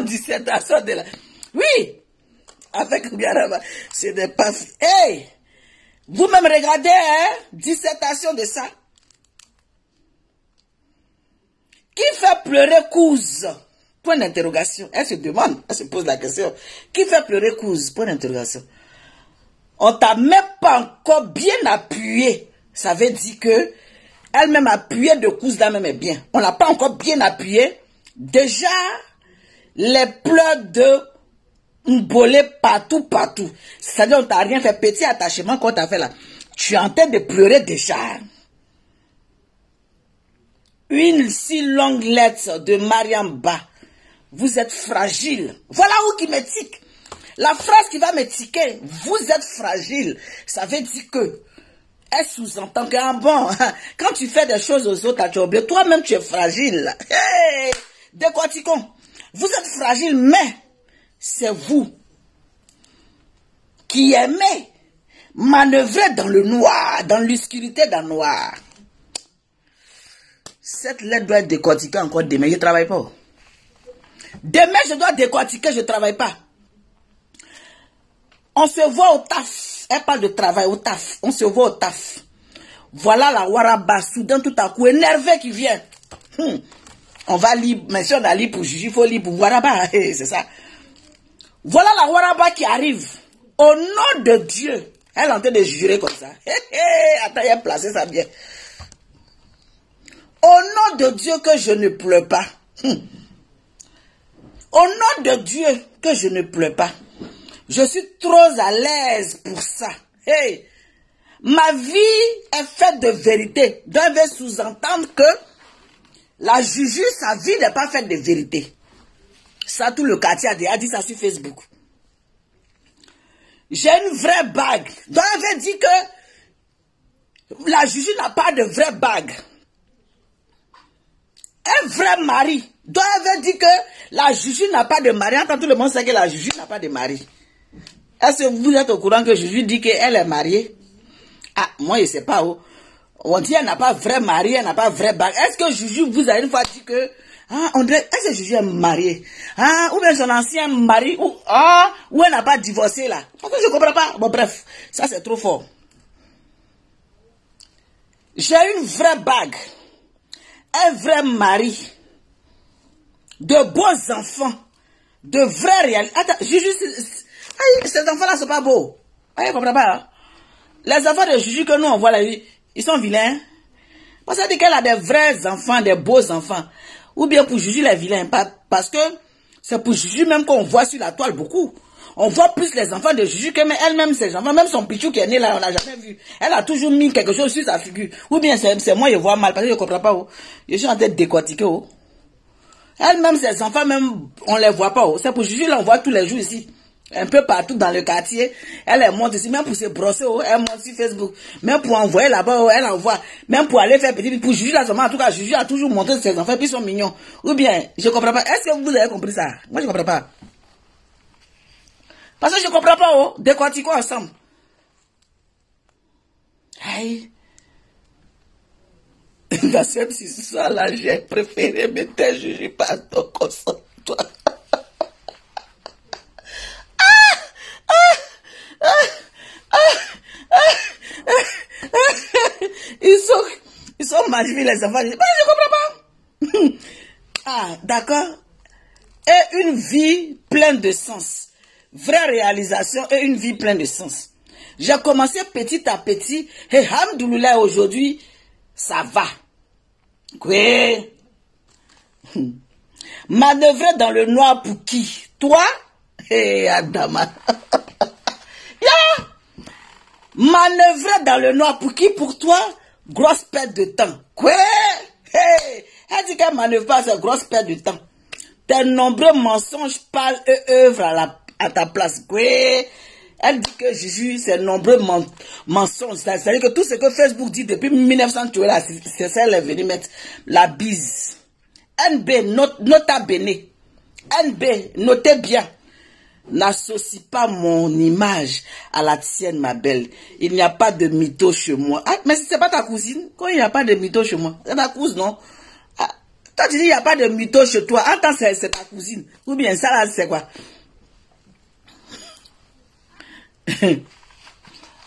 S1: Dissertation de la... Oui. Avec Biarama. Ce n'est pas... Hey! Vous-même regardez, hein? Dissertation de ça. Qui fait pleurer Couz? Point d'interrogation. Elle se demande, elle se pose la question. Qui fait pleurer Couz? Point d'interrogation. On t'a même pas encore bien appuyé. Ça veut dire que elle-même appuyée de Couz là même est bien. On l'a pas encore bien appuyé. Déjà, les pleurs de Mbolé partout. C'est-à-dire on t'a rien fait, petit attachement qu'on t'a fait là. Tu es en train de pleurer déjà. Une si longue lettre de Mariam Ba. Vous êtes fragile. Voilà où qui me tique. La phrase qui va me tiquer. Vous êtes fragile. Ça veut dire que elle sous-entend que bon, quand tu fais des choses aux autres, tu oublies. Toi-même, tu es fragile. Hey, décortiquons. Vous êtes fragile, mais c'est vous qui aimez manœuvrer dans le noir, dans l'obscurité, dans le noir. Cette lettre doit être décortiquée encore demain. Je ne travaille pas. Demain, je dois décortiquer, je ne travaille pas. On se voit au taf. Elle parle de travail au taf. On se voit au taf. Voilà la Waraba, soudain tout à coup, énervé qui vient. On va lire, mais si on a lire pour Juju, il faut lire pour Waraba. C'est ça. Voilà la Waraba qui arrive. Au nom de Dieu. Elle est en train de jurer comme ça. Attends, elle a placé ça bien. Au nom de Dieu que je ne pleure pas. Au nom de Dieu que je ne pleure pas. Je suis trop à l'aise pour ça. Hey, ma vie est faite de vérité. Donc, elle veut sous-entendre que la Juju, sa vie n'est pas faite de vérité. Ça, tout le quartier a dit ça sur Facebook. J'ai une vraie bague. Donc, elle veut dire que la Juju n'a pas de vraie bague. Un vrai mari. Donc, elle veut dire que la Juju n'a pas de mari. Quand tout le monde sait que la Juju n'a pas de mari. Est-ce que vous êtes au courant que Juju dit qu'elle est mariée? Ah, moi, je ne sais pas où. On dit elle n'a pas vrai mari, elle n'a pas vrai bague. Est-ce que Juju vous a une fois dit que on dirait, est-ce que Juju est mariée? Ou bien son ancien mari, ou elle n'a pas divorcé là? Parce que je ne comprends pas. Bon bref, ça c'est trop fort. J'ai une vraie bague, un vrai mari, de beaux enfants, de vraies réalités. Attends, Juju, ces enfants-là sont pas beaux. Je comprends pas. Hein? Les enfants de Juju que nous on voit là, ils sont vilains. Parce que ça dit qu'elle a des vrais enfants, des beaux enfants. Ou bien pour Juju les vilains. Parce que c'est pour Juju même qu'on voit sur la toile beaucoup. On voit plus les enfants de Juju que elle-même, ses enfants. Même son pichou qui est né là, on n'a jamais vu. Elle a toujours mis quelque chose sur sa figure. Ou bien c'est moi, je vois mal, parce que je ne comprends pas. Oh. Je suis en train de décortiquer. Oh. Elle-même, ses enfants, même, on ne les voit pas. Oh. C'est pour Juju, là, on voit tous les jours ici. Un peu partout dans le quartier. Elle monte ici, même pour se brosser, oh, elle monte sur Facebook. Même pour envoyer là-bas, oh, elle envoie. Même pour aller faire petit, pour Juju là, seulement, en tout cas, Juju a toujours montré ses enfants, puis ils sont mignons. Ou bien, je ne comprends pas. Est-ce que vous avez compris ça? Moi, je ne comprends pas. Parce que je ne comprends pas, oh, décortiquons ensemble. Aïe. Dans cette histoire-là, j'ai préféré mettre Juju pardon, concentre-toi. Ils sont magnifiques les enfants. Mais je comprends pas. D'accord. Et une vie pleine de sens. Vraie réalisation et une vie pleine de sens. J'ai commencé petit à petit. Et alhamdoulilah, aujourd'hui, ça va. Oui. Manœuvrer dans le noir pour qui? Toi? Adama. Yeah. Manœuvrer dans le noir pour qui? Pour toi? Grosse perte de temps. Quoi? Hey. Elle dit qu'elle manœuvre pas, c'est grosse perte de temps. Tes nombreux mensonges parlent et œuvrent à ta place. Quoi? Elle dit que Juju, c'est nombreux mensonges. C'est-à-dire que tout ce que Facebook dit depuis 1900, c'est ça, elle est venue mettre la bise. NB, nota bene. NB, notez bien. N'associe pas mon image à la tienne, ma belle. Il n'y a pas de mytho chez moi. Mais si c'est pas ta cousine, quand il n'y a pas de mytho chez moi, c'est ta cousine, non? Toi, tu dis il n'y a pas de mytho chez toi. Attends, c'est ta cousine. Ou bien ça, là, c'est quoi?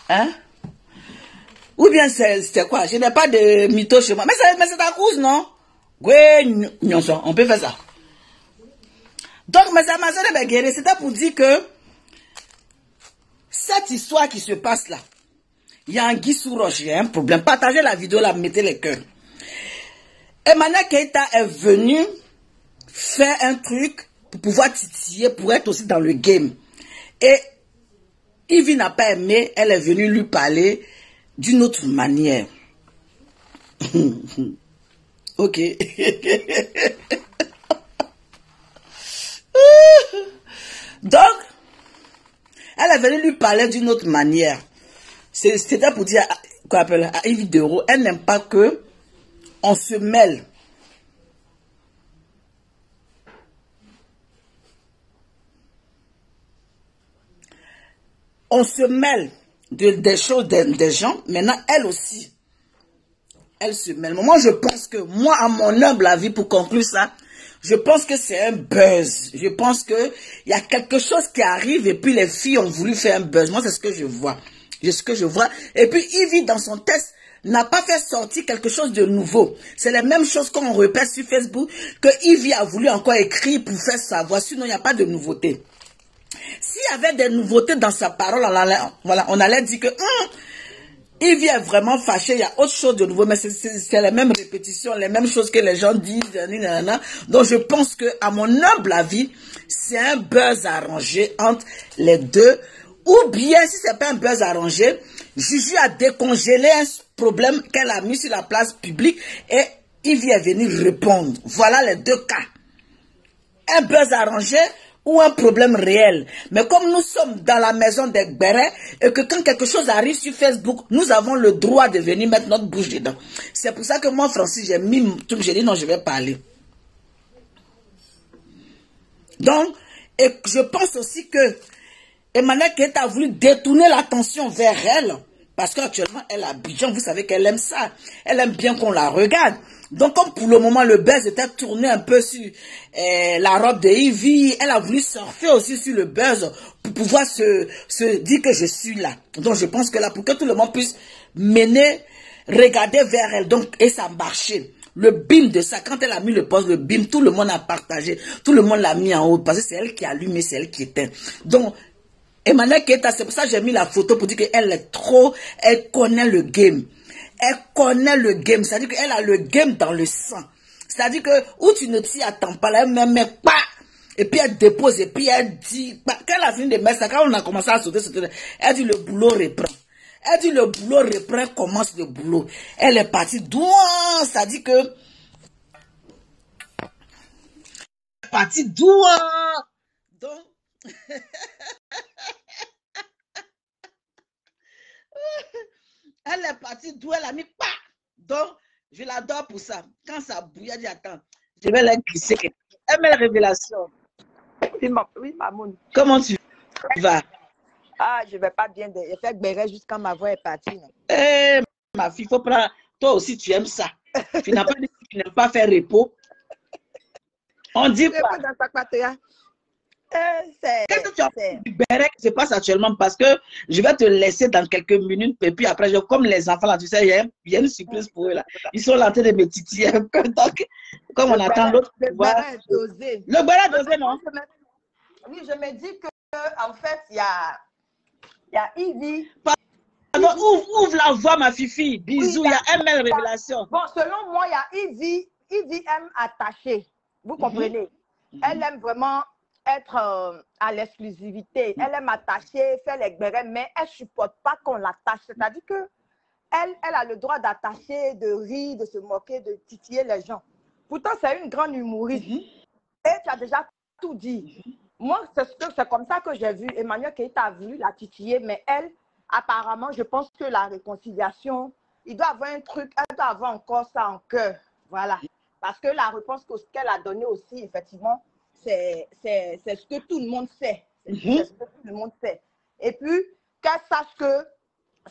S1: Hein? Ou bien c'est quoi? Je n'ai pas de mytho chez moi. Mais c'est ta cousine, non? Oui, on peut faire ça. Donc, mes Amazones, c'était pour dire que cette histoire qui se passe là, il y a un Guy sous roche, il y a un problème. Partagez la vidéo là, mettez les cœurs. Emmanuel Keïta est venu faire un truc pour pouvoir titiller, pour être aussi dans le game. Et Yves n'a pas aimé, elle est venue lui parler d'une autre manière. Ok. Donc, elle est venue lui parler d'une autre manière. C'était pour dire à Yves Dero, elle n'aime pas que on se mêle. On se mêle des choses des gens. Maintenant, elle aussi, elle se mêle. Moi, je pense que, moi, à mon humble avis, pour conclure ça, je pense que c'est un buzz. Je pense que il y a quelque chose qui arrive et puis les filles ont voulu faire un buzz. Moi, c'est ce que je vois. C'est ce que je vois. Et puis, Yves, dans son texte, n'a pas fait sortir quelque chose de nouveau. C'est la même chose qu'on repère sur Facebook, que Yves a voulu encore écrire pour faire savoir. Sinon, il n'y a pas de nouveauté. S'il y avait des nouveautés dans sa parole, voilà, on allait dire que Yves est vraiment fâché, il y a autre chose de nouveau, mais c'est les mêmes répétitions, les mêmes choses que les gens disent. Donc je pense que, à mon humble avis, c'est un buzz arrangé entre les deux. Ou bien, si c'est pas un buzz arrangé, Juju a décongelé un problème qu'elle a mis sur la place publique et Yves est venu répondre. Voilà les deux cas. Un buzz arrangé ou un problème réel. Mais comme nous sommes dans la maison des Gbérés et que quand quelque chose arrive sur Facebook, nous avons le droit de venir mettre notre bouche dedans. C'est pour ça que moi, Francis, j'ai mis tout, j'ai dit non, je vais parler. Donc, et je pense aussi que Emmanuel Keïta a voulu détourner l'attention vers elle Parce qu'actuellement, elle a Abidjan, vous savez qu'elle aime ça. Elle aime bien qu'on la regarde. Donc, comme pour le moment, le buzz était tourné un peu sur la robe de Ivy, elle a voulu surfer aussi sur le buzz pour pouvoir se dire que je suis là. Donc, je pense que là, pour que tout le monde puisse regarder vers elle. Donc, et ça marchait. Le bim de ça, quand elle a mis le poste, le bim, tout le monde a partagé. Tout le monde l'a mis en haut parce que c'est elle qui allume et c'est elle qui éteint. Donc, Emmanuel Keita, c'est pour ça que j'ai mis la photo pour dire qu'elle est trop, elle connaît le game. Elle connaît le game, c'est-à-dire qu'elle a le game dans le sang. C'est-à-dire que où tu ne t'y attends pas, là, elle met pas. Et puis elle dépose, et puis elle dit, quand elle a fini de mettre ça, quand on a commencé à sauter, elle dit le boulot reprend. Elle dit le boulot reprend, elle commence le boulot. Elle est partie douce, c'est-à-dire que elle est partie douce. Donc, elle est partie d'où elle a mis pas. Donc, je l'adore pour ça. Quand ça bouille, elle dit attends, je vais la glisser. Elle met la révélation.
S2: Oui, Mamoun.
S1: Comment tu vas?
S2: Ah, je vais pas bien. J'ai fait béret jusqu'à ma voix est partie.
S1: Eh, ma fille, faut prendre. Toi aussi, tu aimes ça. Tu n'as pas dit que tu n'aimes pas faire repos. On dit quoi? Qu'est-ce que tu as fait du béret qui se passe actuellement? Parce que je vais te laisser dans quelques minutes. Et puis après, comme les enfants, là, tu sais, il y a une surprise pour eux. Là. Ils sont là en train de me titiller. Donc, comme on attend l'autre.
S2: Le béret est dosé.
S1: Le béret dosé, non?
S2: Oui, je me dis que en fait, il y a Ivy.
S1: Pardon, ouvre la voix, ma fifi. Bisous, oui, il y a ML Révélation.
S2: Bon, selon moi, il y a Ivy. Ivy aime attacher. Vous comprenez? Elle aime vraiment être à l'exclusivité. Elle aime attacher, faire les bérets, mais elle ne supporte pas qu'on l'attache. C'est-à-dire que elle a le droit d'attacher, de rire, de se moquer, de titiller les gens. Pourtant, c'est une grande humoriste. Et tu as déjà tout dit. Moi, c'est comme ça que j'ai vu. Emmanuel Keita a voulu la titiller, mais elle, apparemment, je pense que la réconciliation, il doit avoir un truc, elle doit avoir encore ça en cœur. Voilà. Parce que la réponse qu'elle a donnée aussi, effectivement, c'est ce que tout le monde sait. C'est ce que tout le monde sait. Et puis, qu'elle sache que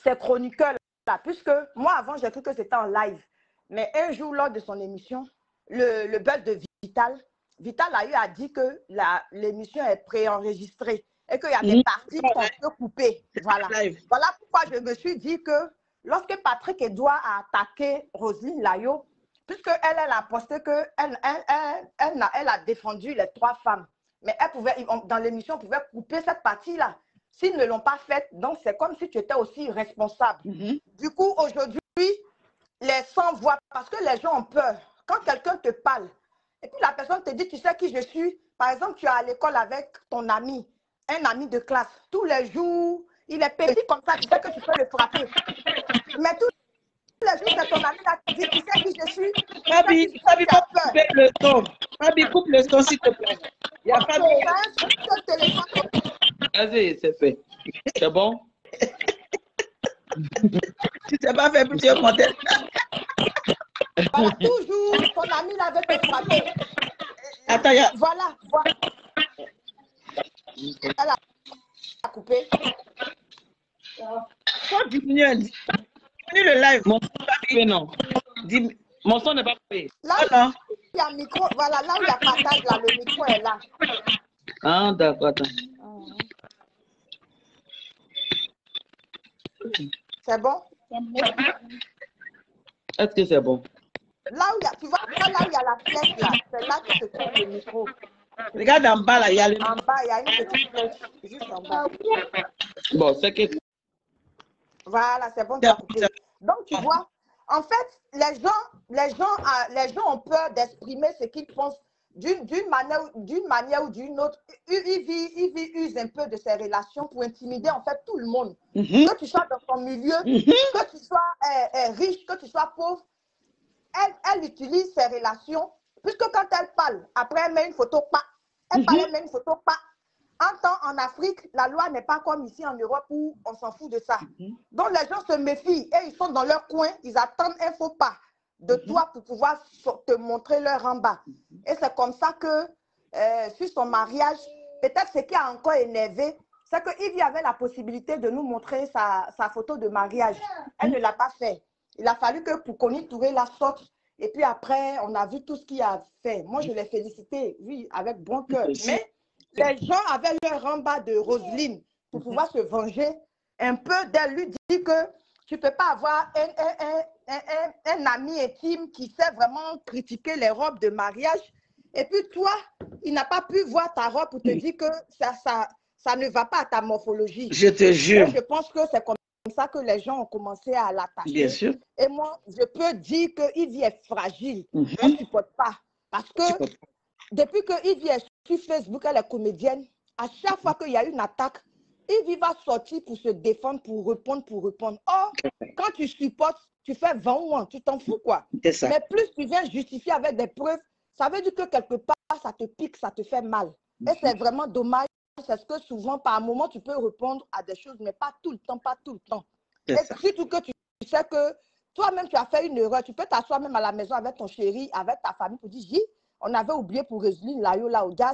S2: ces chroniqueurs-là, puisque moi, avant, j'ai cru que c'était en live. Mais un jour, lors de son émission, le buzz de Vital a eu à dire que l'émission est préenregistrée et qu'il y a des parties qu'on peut couper. Voilà. Voilà pourquoi je me suis dit que lorsque Patrick Edouard a attaqué Roselyne Layo, puisqu'elle a posté qu'elle elle a défendu les 3 femmes, mais dans l'émission, on pouvait couper cette partie-là. S'ils ne l'ont pas faite, donc c'est comme si tu étais aussi responsable. Du coup, aujourd'hui, les sans-voix, parce que les gens ont peur. Quand quelqu'un te parle, et puis la personne te dit, tu sais qui je suis. Par exemple, tu es à l'école avec ton ami, un ami de classe. Tous les jours, il est petit comme ça, tu sais que tu peux le frapper. Mais tous les jours, c'est ton ami là qui dit, tu sais qui je suis.
S1: Fabi, coupe le son. Fabi, coupe le son, s'il te plaît. Il y a Fabi.
S3: Vas-y, c'est fait. C'est bon?
S1: Tu t'es pas fait plusieurs modèles.
S2: Voilà, toujours, ton ami là veut te frapper.
S1: Attends,
S2: voilà. Elle a coupé.
S1: Faut diminuer le live.
S3: Mon son n'est pas coupé, non. Mon son n'est pas coupé.
S2: Là,
S1: non.
S2: Il y a micro, voilà, là où il y a partage, là, le micro est là.
S3: Ah, d'accord, attends.
S2: C'est bon?
S3: Est-ce que c'est bon?
S2: Là où il y a, tu vois, là où il y a la flèche, là, c'est là que se trouve le micro.
S1: Regarde en bas, là, il y a le...
S2: En bas, il y a une petite flèche, juste en bas.
S3: Bon, c'est que...
S2: Voilà, c'est bon, tu as coupé. Donc, tu vois, en fait, les gens ont peur d'exprimer ce qu'ils pensent d'une manière ou d'une autre. Ils use un peu de ses relations pour intimider, en fait, tout le monde. Que tu sois dans ton milieu, que tu sois riche, que tu sois pauvre, elle utilise ses relations, puisque quand elle parle, après elle met une photo, pas. Elle parle, elle met une photo, pas. En Afrique, la loi n'est pas comme ici en Europe où on s'en fout de ça. Donc les gens se méfient et ils sont dans leur coin, ils attendent un faux pas de toi pour pouvoir te montrer leur en bas. Et c'est comme ça que sur son mariage, peut-être ce qui a encore énervé, c'est que Ivy avait la possibilité de nous montrer sa photo de mariage. Elle ne l'a pas fait. Il a fallu que Pouconi Touré la sorte. Et puis après, on a vu tout ce qu'il a fait. Moi, je l'ai félicité, oui, avec bon cœur. Mais les gens avaient leur ramba de Roselyne pour pouvoir se venger un peu d'elle. Lui dit que tu ne peux pas avoir un ami intime qui sait vraiment critiquer les robes de mariage. Et puis toi, il n'a pas pu voir ta robe pour te dire que ça ne va pas à ta morphologie.
S1: Je te jure.
S2: Et je pense que c'est comme ça que les gens ont commencé à l'attacher.
S1: Bien sûr.
S2: Et moi, je peux dire que Ivy est fragile. Elle ne supporte pas. Parce que depuis que Ivy est sur Facebook, elle est comédienne, à chaque fois qu'il y a une attaque, Ivy va sortir pour se défendre, pour répondre. Or, quand tu supportes, tu fais 20 mois, tu t'en fous quoi.
S1: Ça.
S2: Mais plus tu viens justifier avec des preuves, ça veut dire que quelque part, ça te pique, ça te fait mal. Et c'est vraiment dommage. Parce que souvent, par moment, tu peux répondre à des choses, mais pas tout le temps. Et surtout que tu sais que toi-même, tu as fait une erreur. Tu peux t'asseoir même à la maison avec ton chéri, avec ta famille, pour dire, on avait oublié pour Roselyne, là,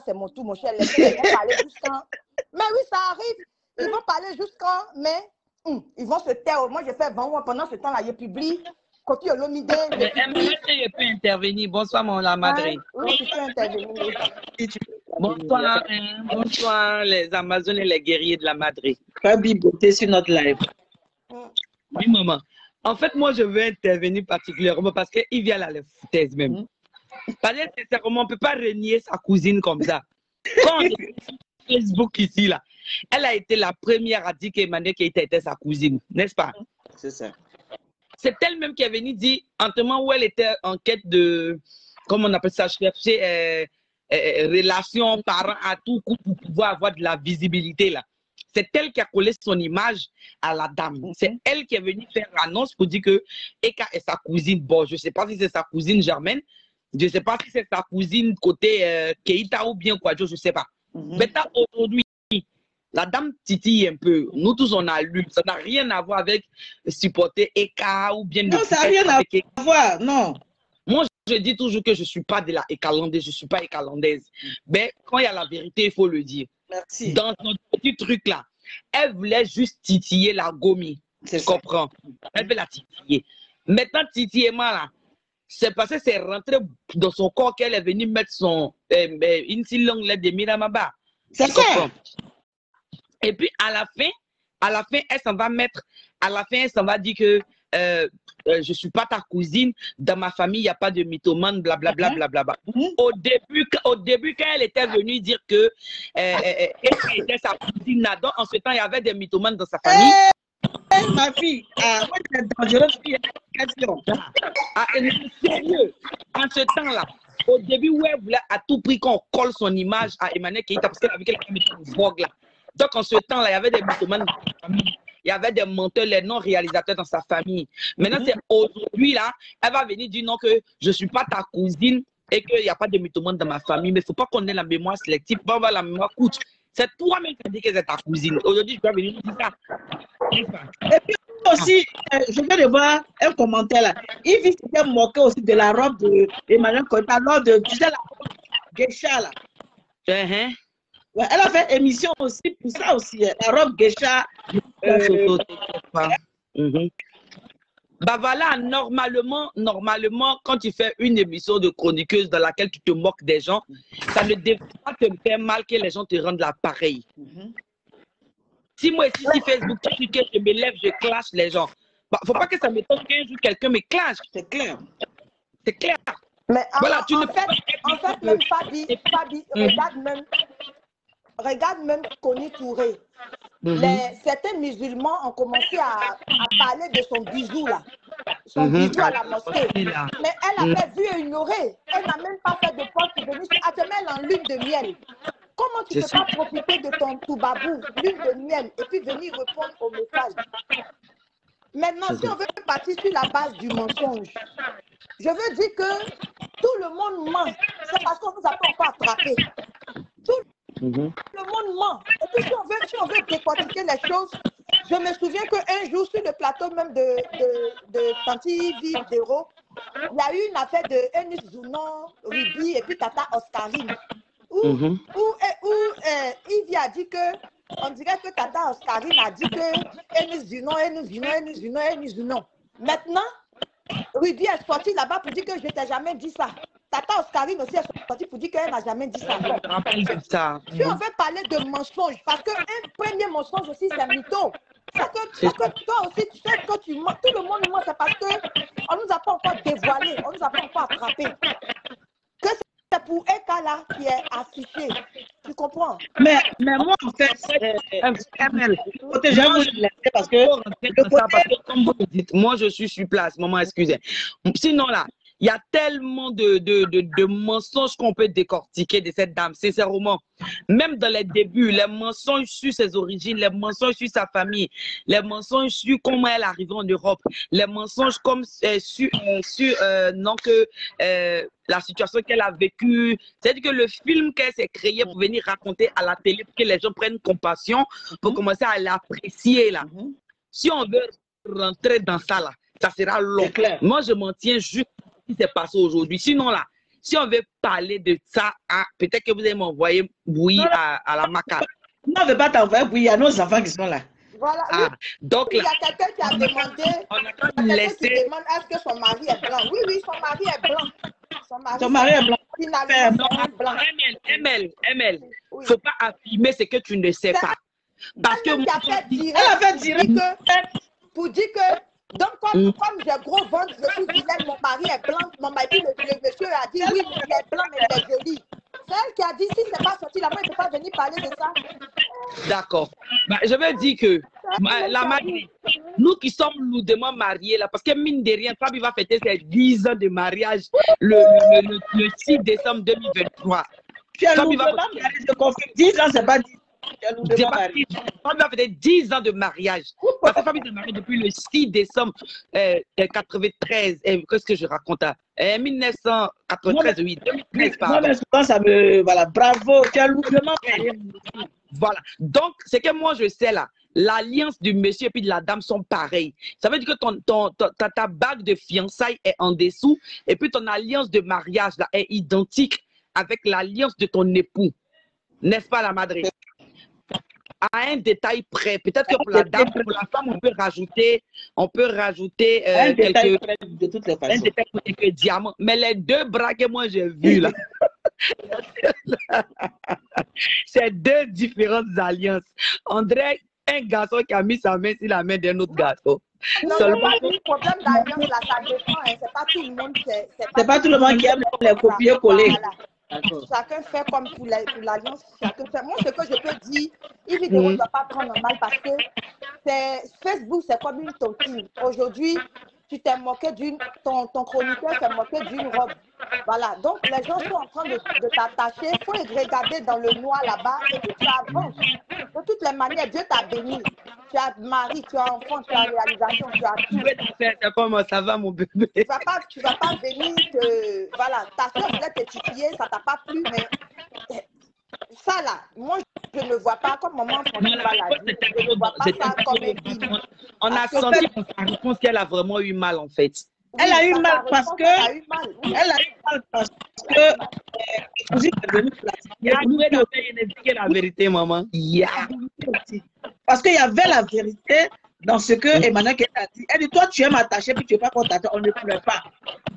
S2: c'est mon tour, mon cher. Ils vont parler jusqu'à... Mais oui, ça arrive. Ils vont parler jusqu'à... Mais ils vont se taire. Moi, j'ai fait 20 mois. Pendant ce temps-là, je publie. Côté Olomide.
S3: Je peux intervenir. Bonsoir, mon la madre.
S2: Oui, tu peux intervenir.
S3: Bonsoir, bonsoir, les Amazones et les guerriers de la madre.
S1: Fabi Beauté sur notre live.
S3: Oui, maman. En fait, moi, je veux intervenir particulièrement parce qu'il vient à la foutaise même. Parce que sincèrement, on ne peut pas renier sa cousine comme ça. Quand on est sur Facebook ici, là, elle a été la première à dire qu'Emmanuel Keïta était sa cousine, n'est-ce pas?
S1: C'est ça.
S3: C'est elle-même qui est venue dire, en ce moment où elle était en quête de, comment on appelle ça, chercher relation parent à tout coup pour pouvoir avoir de la visibilité là. C'est elle qui a collé son image à la dame. C'est elle qui est venue faire l'annonce pour dire que Eka est sa cousine. Bon, je ne sais pas si c'est sa cousine Germaine, je ne sais pas si c'est sa cousine côté Keïta ou bien quoi, je ne sais pas. Maintenant, aujourd'hui, la dame titille un peu. Nous tous, on a lu. Ça n'a rien à voir avec supporter Eka ou bien...
S1: Non, ça n'a rien à voir, non.
S3: Moi, je dis toujours que je ne suis pas de la Ekalandaise, je ne suis pas Ekalandaise. Mais quand il y a la vérité, il faut le dire.
S1: Merci.
S3: Dans notre petit truc-là, elle voulait juste titiller la gomi. Tu comprends? Elle veut la titiller. Maintenant, titillement, là, c'est parce que c'est rentré dans son corps qu'elle est venue mettre son... une si longue lettre de Miramaba.
S1: C'est ça.
S3: Et puis, à la fin, elle s'en va mettre... À la fin, elle s'en va dire que je ne suis pas ta cousine, dans ma famille, il n'y a pas de mythomane, blablabla. Au début, quand elle était venue dire que elle était sa cousine, en ce temps, il y avait des mythomanes dans sa famille.
S1: Ma fille, moi, c'est dangereux.
S3: Sérieux, en ce temps-là, au début, où elle voulait à tout prix qu'on colle son image à Emmanuel Keïta, parce qu'elle avait quelqu'un qui était vogue là. Donc, en ce temps-là, il y avait des mythomanes dans sa famille. Il y avait des menteurs, les non-réalisateurs dans sa famille. Maintenant, c'est aujourd'hui, là, elle va venir dire non, que je ne suis pas ta cousine et qu'il n'y a pas de mythomane dans ma famille. Mais il ne faut pas qu'on ait la mémoire sélective. Bon, la mémoire coûte. C'est toi-même qui as dit que c'est ta cousine. Aujourd'hui, je dois venir dire ça.
S1: Et puis aussi, je viens de voir un commentaire là. Yves s'était moqué aussi de la robe d'Emmanuel Keïta lors de, tu sais, la robe geisha là. Ouais, elle a fait émission aussi pour ça aussi, la robe geisha.
S3: Bah voilà, normalement, quand tu fais une émission de chroniqueuse dans laquelle tu te moques des gens, ça ne devrait pas te faire mal que les gens te rendent l'appareil. Si moi ici, sur Facebook, je me lève, je clash les gens. Bah, faut pas que ça m'étonne qu'un jour quelqu'un me clash.
S1: C'est clair.
S3: C'est clair.
S2: Mais
S3: voilà,
S2: en fait, même Fabi, regarde même Koni Touré. Certains musulmans ont commencé à parler de son bisou là. Son bisou à la mosquée. Mais elle avait vu et ignoré. Elle n'a même pas fait de poste pour venir se mettre en lune de miel. Comment tu ne peux pas profiter de ton toubabou, lune de miel, et puis venir répondre au message? Maintenant, si on veut partir sur la base du mensonge, je veux dire que tout le monde ment. C'est parce qu'on ne nous a pas encore attrapés. Tout le monde ment. Et puis si on veut décortiquer les choses, je me souviens qu'un jour sur le plateau même de Tanti Vidéo, il y a eu une affaire de Eunice Zounon, Ruby et puis Tata Oscarine, où Yves a dit que on dirait que Tata Oscarine a dit que et nous venons. Maintenant, Rudy est sorti là-bas pour dire que je t'ai jamais dit ça. Tata Oscarine aussi est sortie pour dire qu'elle n'a jamais dit ça.
S3: Je me rappelle de ça.
S2: Si on veut parler de mensonge, parce qu'un premier mensonge aussi, c'est mytho. C'est que toi aussi, tu sais que tu mens. Tout le monde ment, c'est parce qu'on ne nous a pas encore dévoilé, on ne nous a pas encore attrapé. Que c'est pour Eka là qui est affiché. Tu comprends?
S1: Mais moi, en fait, ML, je vais vous laisser parce que,
S3: comme vous le dites, moi, je suis sur place. Maman, excusez. Sinon, là, il y a tellement de mensonges qu'on peut décortiquer de cette dame, sincèrement. Même dans les débuts, les mensonges sur ses origines, les mensonges sur sa famille, les mensonges sur comment elle est arrivée en Europe, les mensonges comme sur la situation qu'elle a vécue. C'est-à-dire que le film qu'elle s'est créé pour venir raconter à la télé, pour que les gens prennent compassion, pour commencer à l'apprécier là. Si on veut rentrer dans ça là, ça sera long. Moi, je m'en tiens juste qui s'est passé aujourd'hui. Sinon, là, si on veut parler de ça, peut-être que vous allez m'envoyer bouillir à la maca.
S1: Non, on ne veut pas t'envoyer bouillir. Il y a nos enfants qui sont là.
S2: Voilà.
S3: Donc,
S2: il y a quelqu'un qui a demandé, qui demande est-ce que son mari est blanc. Oui, son mari est blanc. Son mari est blanc.
S3: ML, il ne faut pas affirmer ce que tu ne sais pas. Parce que
S2: elle a fait direct pour dire que donc, comme j'ai gros ventre, je suis vilaine, mon mari est blanc, mon mari, le monsieur a dit oui, mais il est blanc, mais il est joli. C'est elle qui a dit si c'est pas sorti là-bas, il ne peut pas venir parler de ça.
S3: D'accord. Je veux dire que la mariée, nous qui sommes lourdement mariés, là, parce que mine de rien, Fabi va fêter ses 10 ans de mariage le 6 décembre 2023.
S1: Tu as lourdement marié, je confirme. 10 ans, c'est pas 10.
S3: Fabi va fêter 10 ans de mariage. Parce que Fabi s'est mariée depuis le 6 décembre 93. Qu'est-ce que je raconte à 1993, oui, 2013, pardon.
S1: Moi, souvent, ça me... Voilà, bravo, tu as lourdement marié.
S3: Voilà. Donc, c'est que moi, je sais là, l'alliance du monsieur et puis de la dame sont pareilles. Ça veut dire que ta bague de fiançailles est en dessous et puis ton alliance de mariage là, est identique avec l'alliance de ton époux. N'est-ce pas, la madre? À un détail près. Peut-être que pour la dame, pour la femme, on peut rajouter
S1: un détail près de toutes les façons.
S3: Un détail pour quelques diamants. Mais les deux bras que moi j'ai vus là, c'est deux différentes alliances. On dirait un garçon qui a mis sa main sur la main d'un autre garçon.
S2: Non, le problème d'alliance là, ça dépend. Hein. C'est pas tout le monde.
S1: C'est pas tout le monde qui aime les copier-coller.
S2: Chacun fait comme pour l'alliance. Moi, ce que je peux dire, il ne doit pas prendre mal parce que Facebook, c'est comme une torture. Aujourd'hui, tu t'es moqué ton chroniqueur s'est moqué d'une robe. Voilà. Donc, les gens sont en train de t'attacher. Il faut les regarder dans le noir là-bas et puis tu avances. De toutes les manières, Dieu t'a béni. Tu as mari, tu as enfant, tu as réalisation, tu as tout.
S3: Comment ça va, mon bébé?
S2: Tu vas pas venir te... Voilà, ta soeur voulait te titiller, ça t'a pas plu, mais ça là, moi je ne vois pas comme maman Fondine va la dire. Je ne vois pas ça comme un film.
S3: On a senti dans sa réponse qu'elle a vraiment eu mal en fait.
S1: Elle a eu mal parce que... Elle a eu mal parce que...
S3: Il y a la vérité, maman.
S1: Parce qu'il y avait la vérité dans ce que Emmanuel a dit. Elle dit, toi, tu aimes attacher, puis tu ne veux pas qu'on t'attache, on ne pleure pas.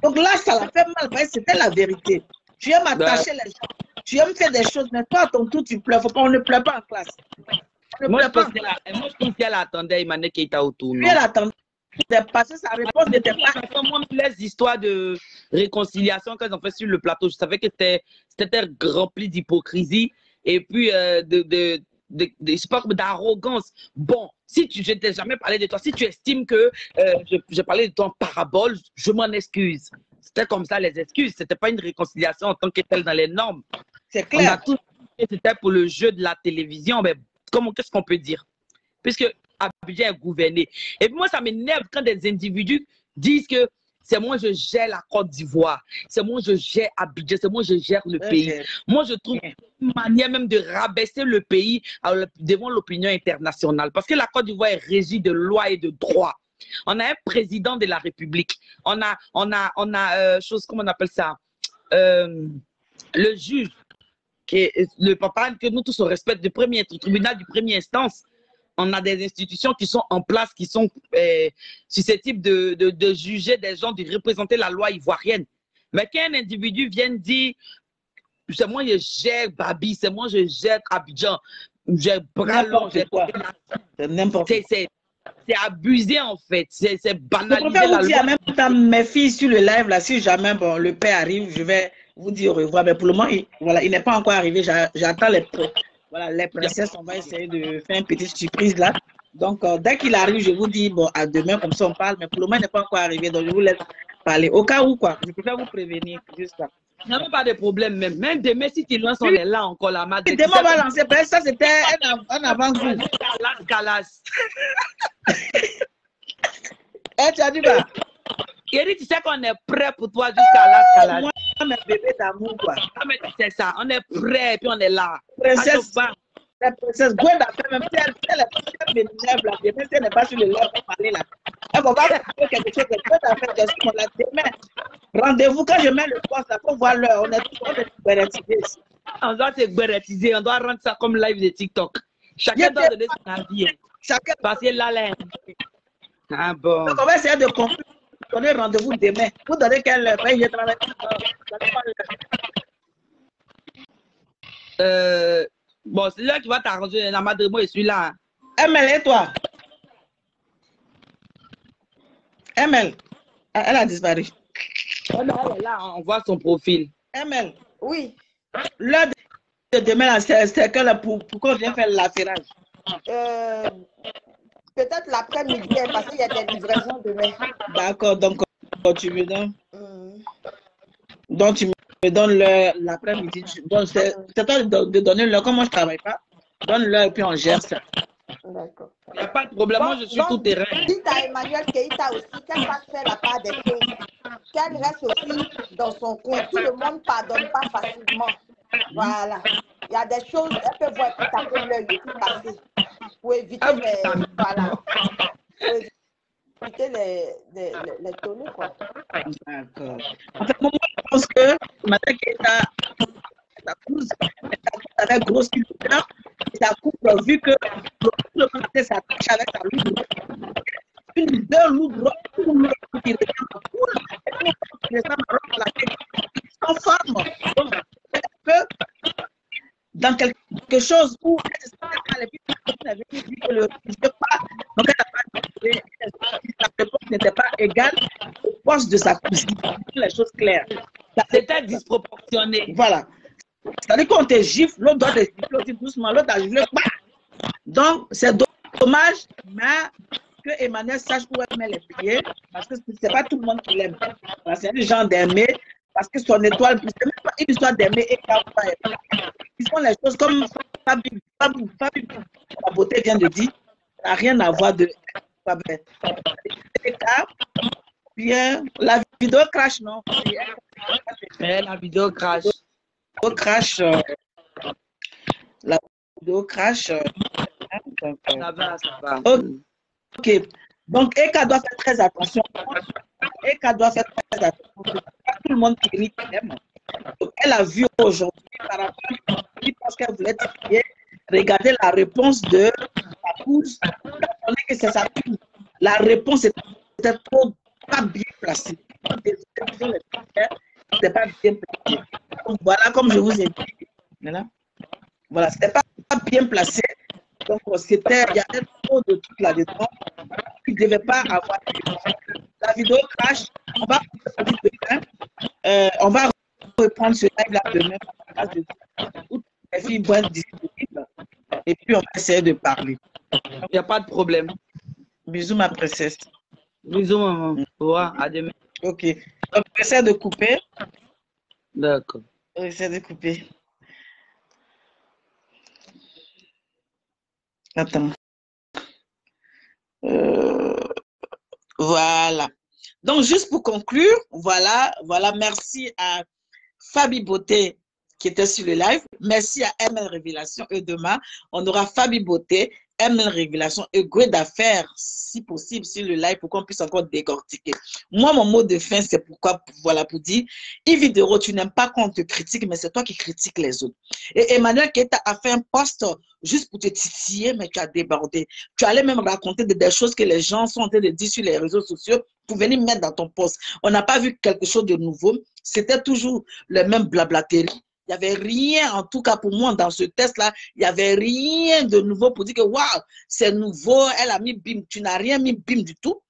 S1: Donc là, ça l'a fait mal, parce que c'était la vérité. Tu aimes attacher les gens, tu aimes faire des choses, mais toi, à ton tour, tu pleures. On ne pleure pas en classe.
S3: Moi, je pense qu'elle attendait Emmanuel Keita autour.
S1: Elle attendait. Parce que sa réponse n'était pas...
S3: Moi, les histoires de réconciliation qu'elles ont fait sur le plateau, je savais que c'était rempli d'hypocrisie et puis d'arrogance. Bon, si je t'ai jamais parlé de toi, si tu estimes que je parlais de toi en parabole, je m'en excuse. C'était comme ça les excuses. C'était pas une réconciliation en tant que telle dans les normes.
S1: C'est clair.
S3: On a tout dit que c'était pour le jeu de la télévision, mais qu'est-ce qu'on peut dire? Puisque Abidjan est gouverné. Et puis moi, ça m'énerve quand des individus disent que c'est moi je gère la Côte d'Ivoire, c'est moi je gère Abidjan, c'est moi je gère le pays. Moi, je trouve une manière même de rabaisser le pays devant l'opinion internationale. Parce que la Côte d'Ivoire est régie de loi et de droit. On a un président de la République. On a chose, comment on appelle ça? Le juge le papa, que nous tous on respecte le tribunal du première instance. On a des institutions qui sont en place, qui sont susceptibles de juger des gens, de représenter la loi ivoirienne. Mais qu'un individu vienne dire, c'est moi je gère Babi, c'est moi je gère Abidjan, j'ai Bralon, j'ai
S1: n'importe quoi.
S3: C'est abusé en fait, c'est banaliser
S1: la loi. Je préfère vous dire en même temps, mes filles sur le live, là, si jamais le père arrive, je vais vous dire au revoir. Mais pour le moment, il n'est pas encore arrivé. J'attends les princesses. On va essayer de faire une petite surprise là. Donc, dès qu'il arrive, je vous dis, bon, à demain, comme ça on parle. Mais pour le moment, il n'est pas encore arrivé. Donc, je vous laisse parler. Au cas où, quoi. Je préfère vous prévenir. Juste ça.
S3: Il n'y a pas de problème même. Même demain, si tu lances, on est là encore, la madre.
S1: Demain, on va lancer. Ça, c'était un avant-goût.
S3: Calas.
S1: Tu as dit quoi?
S3: Yeri, tu sais qu'on est prêt pour toi jusqu'à Calas.
S1: Moi, mes bébés d'amour, quoi.
S3: Ah, mais tu sais ça. On est prêt et puis on est là.
S1: Princesse. La princesse Gwenda, même si elle m'énerve là, demain, si elle n'est pas sur le live pour parler là, elle va faire quelque chose de Gwenda fait sur mon demain. Rendez-vous quand je mets le poste là pour voir l'heure. On est tous bénétisés ici.
S3: On doit se bénétiser, on doit rendre ça comme live de TikTok. Chacun doit donner son avis. Chacun. Parce que là, ah bon.
S1: Donc on va essayer de conclure. Donner rendez-vous demain. Vous donnez quelle heure? Je travaille.
S3: Bon, c'est là qui va t'arranger. La madre, moi, je suis là.
S1: ML, et toi? ML, elle a disparu.
S3: Elle est là, on voit son profil.
S1: ML,
S2: oui.
S1: L'heure de demain, c'est pourquoi on vient faire l'affairage?
S2: Peut-être l'après-midi, parce qu'il y a des livraisons demain.
S1: D'accord, donc tu me donnes. Donc tu me donnes l'après-midi. Bon, c'est toi de donner l'heure. Comme moi je ne travaille pas, donne l'heure et puis on gère ça.
S2: D'accord.
S3: Il n'y a pas de problème, moi je suis tout terrain.
S2: Dites à Emmanuel Keïta aussi qu'elle va faire la part des choses. Qu'elle reste aussi dans son coin. Tout le monde ne pardonne pas facilement. Voilà. Il y a des choses, elle peut voir tout à fait l'œil et tout passer. Pour éviter les. Voilà. Pour éviter les tonner, quoi.
S1: D'accord. En fait, moi, je pense que Madame Keïta, sa course, avec grosse culture, et sa coupe, vu que le côté s'attache avec sa loupe, deux loups qui revient en poule, et puis qui descend dans la tête, ils sont formes. Donc, que dans quelque chose où elle avait dit que le ne pas, donc elle n'a pas trouvé, la réponse n'était pas égale au poste de sa cousine. Les choses claires.
S3: C'était disproportionné.
S1: Voilà. C'est-à-dire qu'on te gifle, l'autre doit te gifler aussi doucement, l'autre a giflé. Donc, c'est dommage, mais que Emmanuel sache où elle met les pieds, parce que ce n'est pas tout le monde qui l'aime. C'est un genre d'aimer, parce que son étoile, ce n'est même pas une histoire d'aimer et pas. Ils font les choses comme Fabi, la beauté vient de dire, ça n'a rien à voir de bien, la vidéo crash, non?
S3: Mais la vidéo crash.
S1: La vidéo crash.
S3: Ça va, ça va.
S1: Ok. Donc, Eka doit faire très attention. Eka doit faire très attention. Pas tout le monde qui rit même. Donc, elle a vu aujourd'hui, par rapport à parce qu'elle voulait trier, regardez la réponse de sa pousse. Que c'est sa fille. La réponse était trop pas bien placée. C'était pas bien placé. Donc, voilà, comme je vous ai dit. Voilà, c'était pas bien placé. Donc, il y avait trop de trucs là-dedans. Il ne devait pas avoir. La vidéo crash. On va reprendre ce live-là demain. Où les filles vont être disponibles. Et puis, on va essayer de parler.
S3: Il n'y a pas de problème.
S1: Bisous, ma princesse.
S3: Bisous, maman. Au revoir. À demain.
S1: Ok. Donc, j'essaie de couper.
S3: D'accord.
S1: J'essaie de couper. Attends. Voilà. Donc, juste pour conclure, voilà, merci à Fabi Beauté qui était sur le live. Merci à ML Révélation. Et demain, on aura Fabi Beauté, aime la révélation et go d'affaires, si possible, sur le live pour qu'on puisse encore décortiquer. Moi, mon mot de fin, c'est pourquoi, voilà, pour dire, Yves Dero, tu n'aimes pas qu'on te critique, mais c'est toi qui critiques les autres. Et Emmanuel Keita a fait un post juste pour te titiller, mais tu as débordé. Tu allais même raconter des choses que les gens sont en train de dire sur les réseaux sociaux pour venir mettre dans ton post. On n'a pas vu quelque chose de nouveau. C'était toujours le même blablaterie. Il n'y avait rien, en tout cas pour moi, dans ce test-là, il n'y avait rien de nouveau pour dire que waouh, c'est nouveau, elle a mis bim. Tu n'as rien mis bim du tout.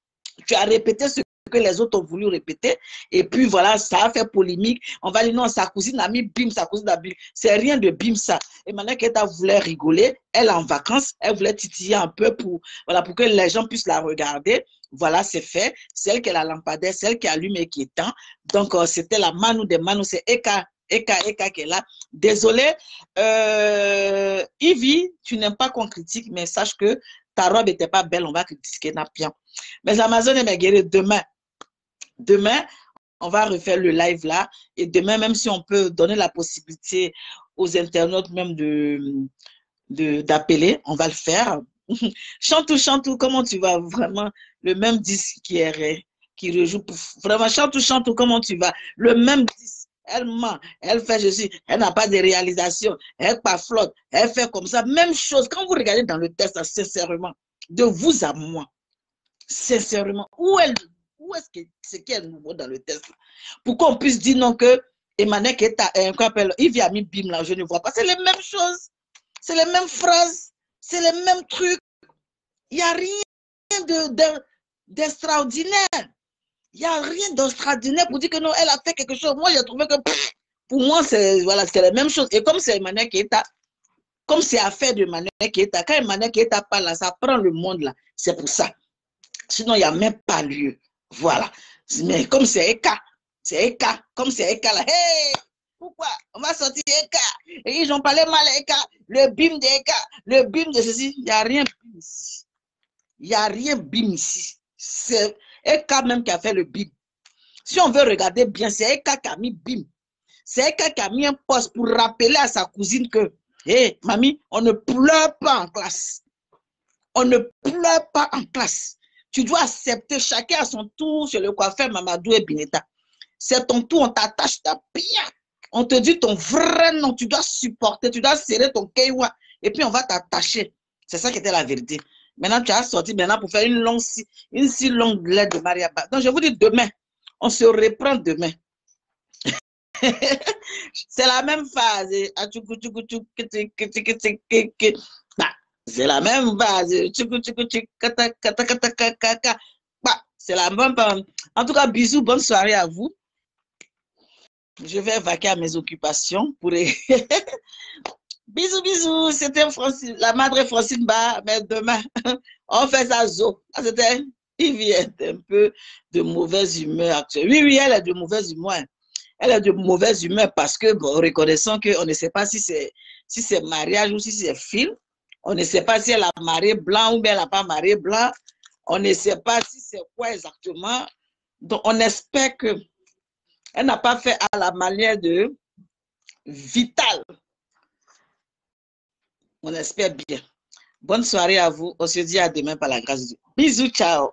S1: Tu as répété ce que les autres ont voulu répéter. Et puis voilà, ça a fait polémique. On va dire non, sa cousine a mis bim, sa cousine a bim. C'est rien de bim ça. Et maintenant qu'elle voulait rigoler, elle est en vacances, elle voulait titiller un peu pour, voilà, pour que les gens puissent la regarder. Voilà, c'est fait. C'est elle qui a la lampadaire, c'est elle qui allume et qui éteint. Donc, c'était la Manu des Manu, c'est Eka qui est là. Désolé. Ivy, tu n'aimes pas qu'on critique, mais sache que ta robe n'était pas belle, on va critiquer Napian. Mais Amazon et Meguere, demain, on va refaire le live là. Et demain, même si on peut donner la possibilité aux internautes même d'appeler, on va le faire. Chantou, comment tu vas? Vraiment, le même disque qui rejoue. Vraiment, Chantou, comment tu vas? Le même disque. Elle ment, elle fait ceci, elle n'a pas de réalisation, elle pas flotte, elle fait comme ça. Même chose, quand vous regardez dans le test, sincèrement, de vous à moi, sincèrement, où est-ce que c'est qui est nouveau dans le test? Pour qu'on puisse dire non que Emmanuel Keita, Yves a mis bim là, je ne vois pas. C'est les mêmes choses, c'est les mêmes phrases, c'est les mêmes trucs. Il n'y a rien d'extraordinaire. Il n'y a rien d'extraordinaire pour dire que non, elle a fait quelque chose. Moi, j'ai trouvé que pour moi, c'est voilà, la même chose. Et comme c'est Emmanuel Keita, comme c'est affaire de Emmanuel Keita, quand Emmanuel Keita parle là, ça prend le monde là. C'est pour ça. Sinon, il n'y a même pas lieu. Voilà. Mais comme c'est Eka, comme c'est Eka là, hey, pourquoi on va sortir Eka? Et ils ont parlé mal à Eka, le bim de Eka, le bim de ceci. Il n'y a rien bim ici. Il n'y a rien bim ici. C'est Eka même qui a fait le bim. Si on veut regarder bien, c'est Eka qui a mis bim. C'est Eka qui a mis un poste pour rappeler à sa cousine que, hé, mamie, on ne pleure pas en classe. On ne pleure pas en classe. Tu dois accepter, chacun à son tour chez le coiffeur Mamadou et Bineta. C'est ton tour, on t'attache ta bien. On te dit ton vrai nom, tu dois supporter, tu dois serrer ton keiwa et puis on va t'attacher. C'est ça qui était la vérité. Maintenant, tu as sorti maintenant pour faire une si longue lettre de Mariaba. Donc, je vous dis demain, on se reprend demain. C'est la même phase. C'est la même phase. C'est la même phase. En tout cas, bisous, bonne soirée à vous. Je vais vaquer à mes occupations pour... Bisous, c'était la madre Francine Ba, mais demain, on fait ça zo. C'était, Ivy est un peu de mauvaise humeur actuellement. Oui, elle est de mauvaise humeur. Elle est de mauvaise humeur parce que, bon, reconnaissant qu'on ne sait pas si c'est mariage ou si c'est film. On ne sait pas si elle a marié blanc ou bien elle n'a pas marié blanc. On ne sait pas si c'est quoi exactement. Donc, on espère qu'elle n'a pas fait à la manière de Vital. On espère bien. Bonne soirée à vous. On se dit à demain par la grâce de Dieu. Bisous, ciao.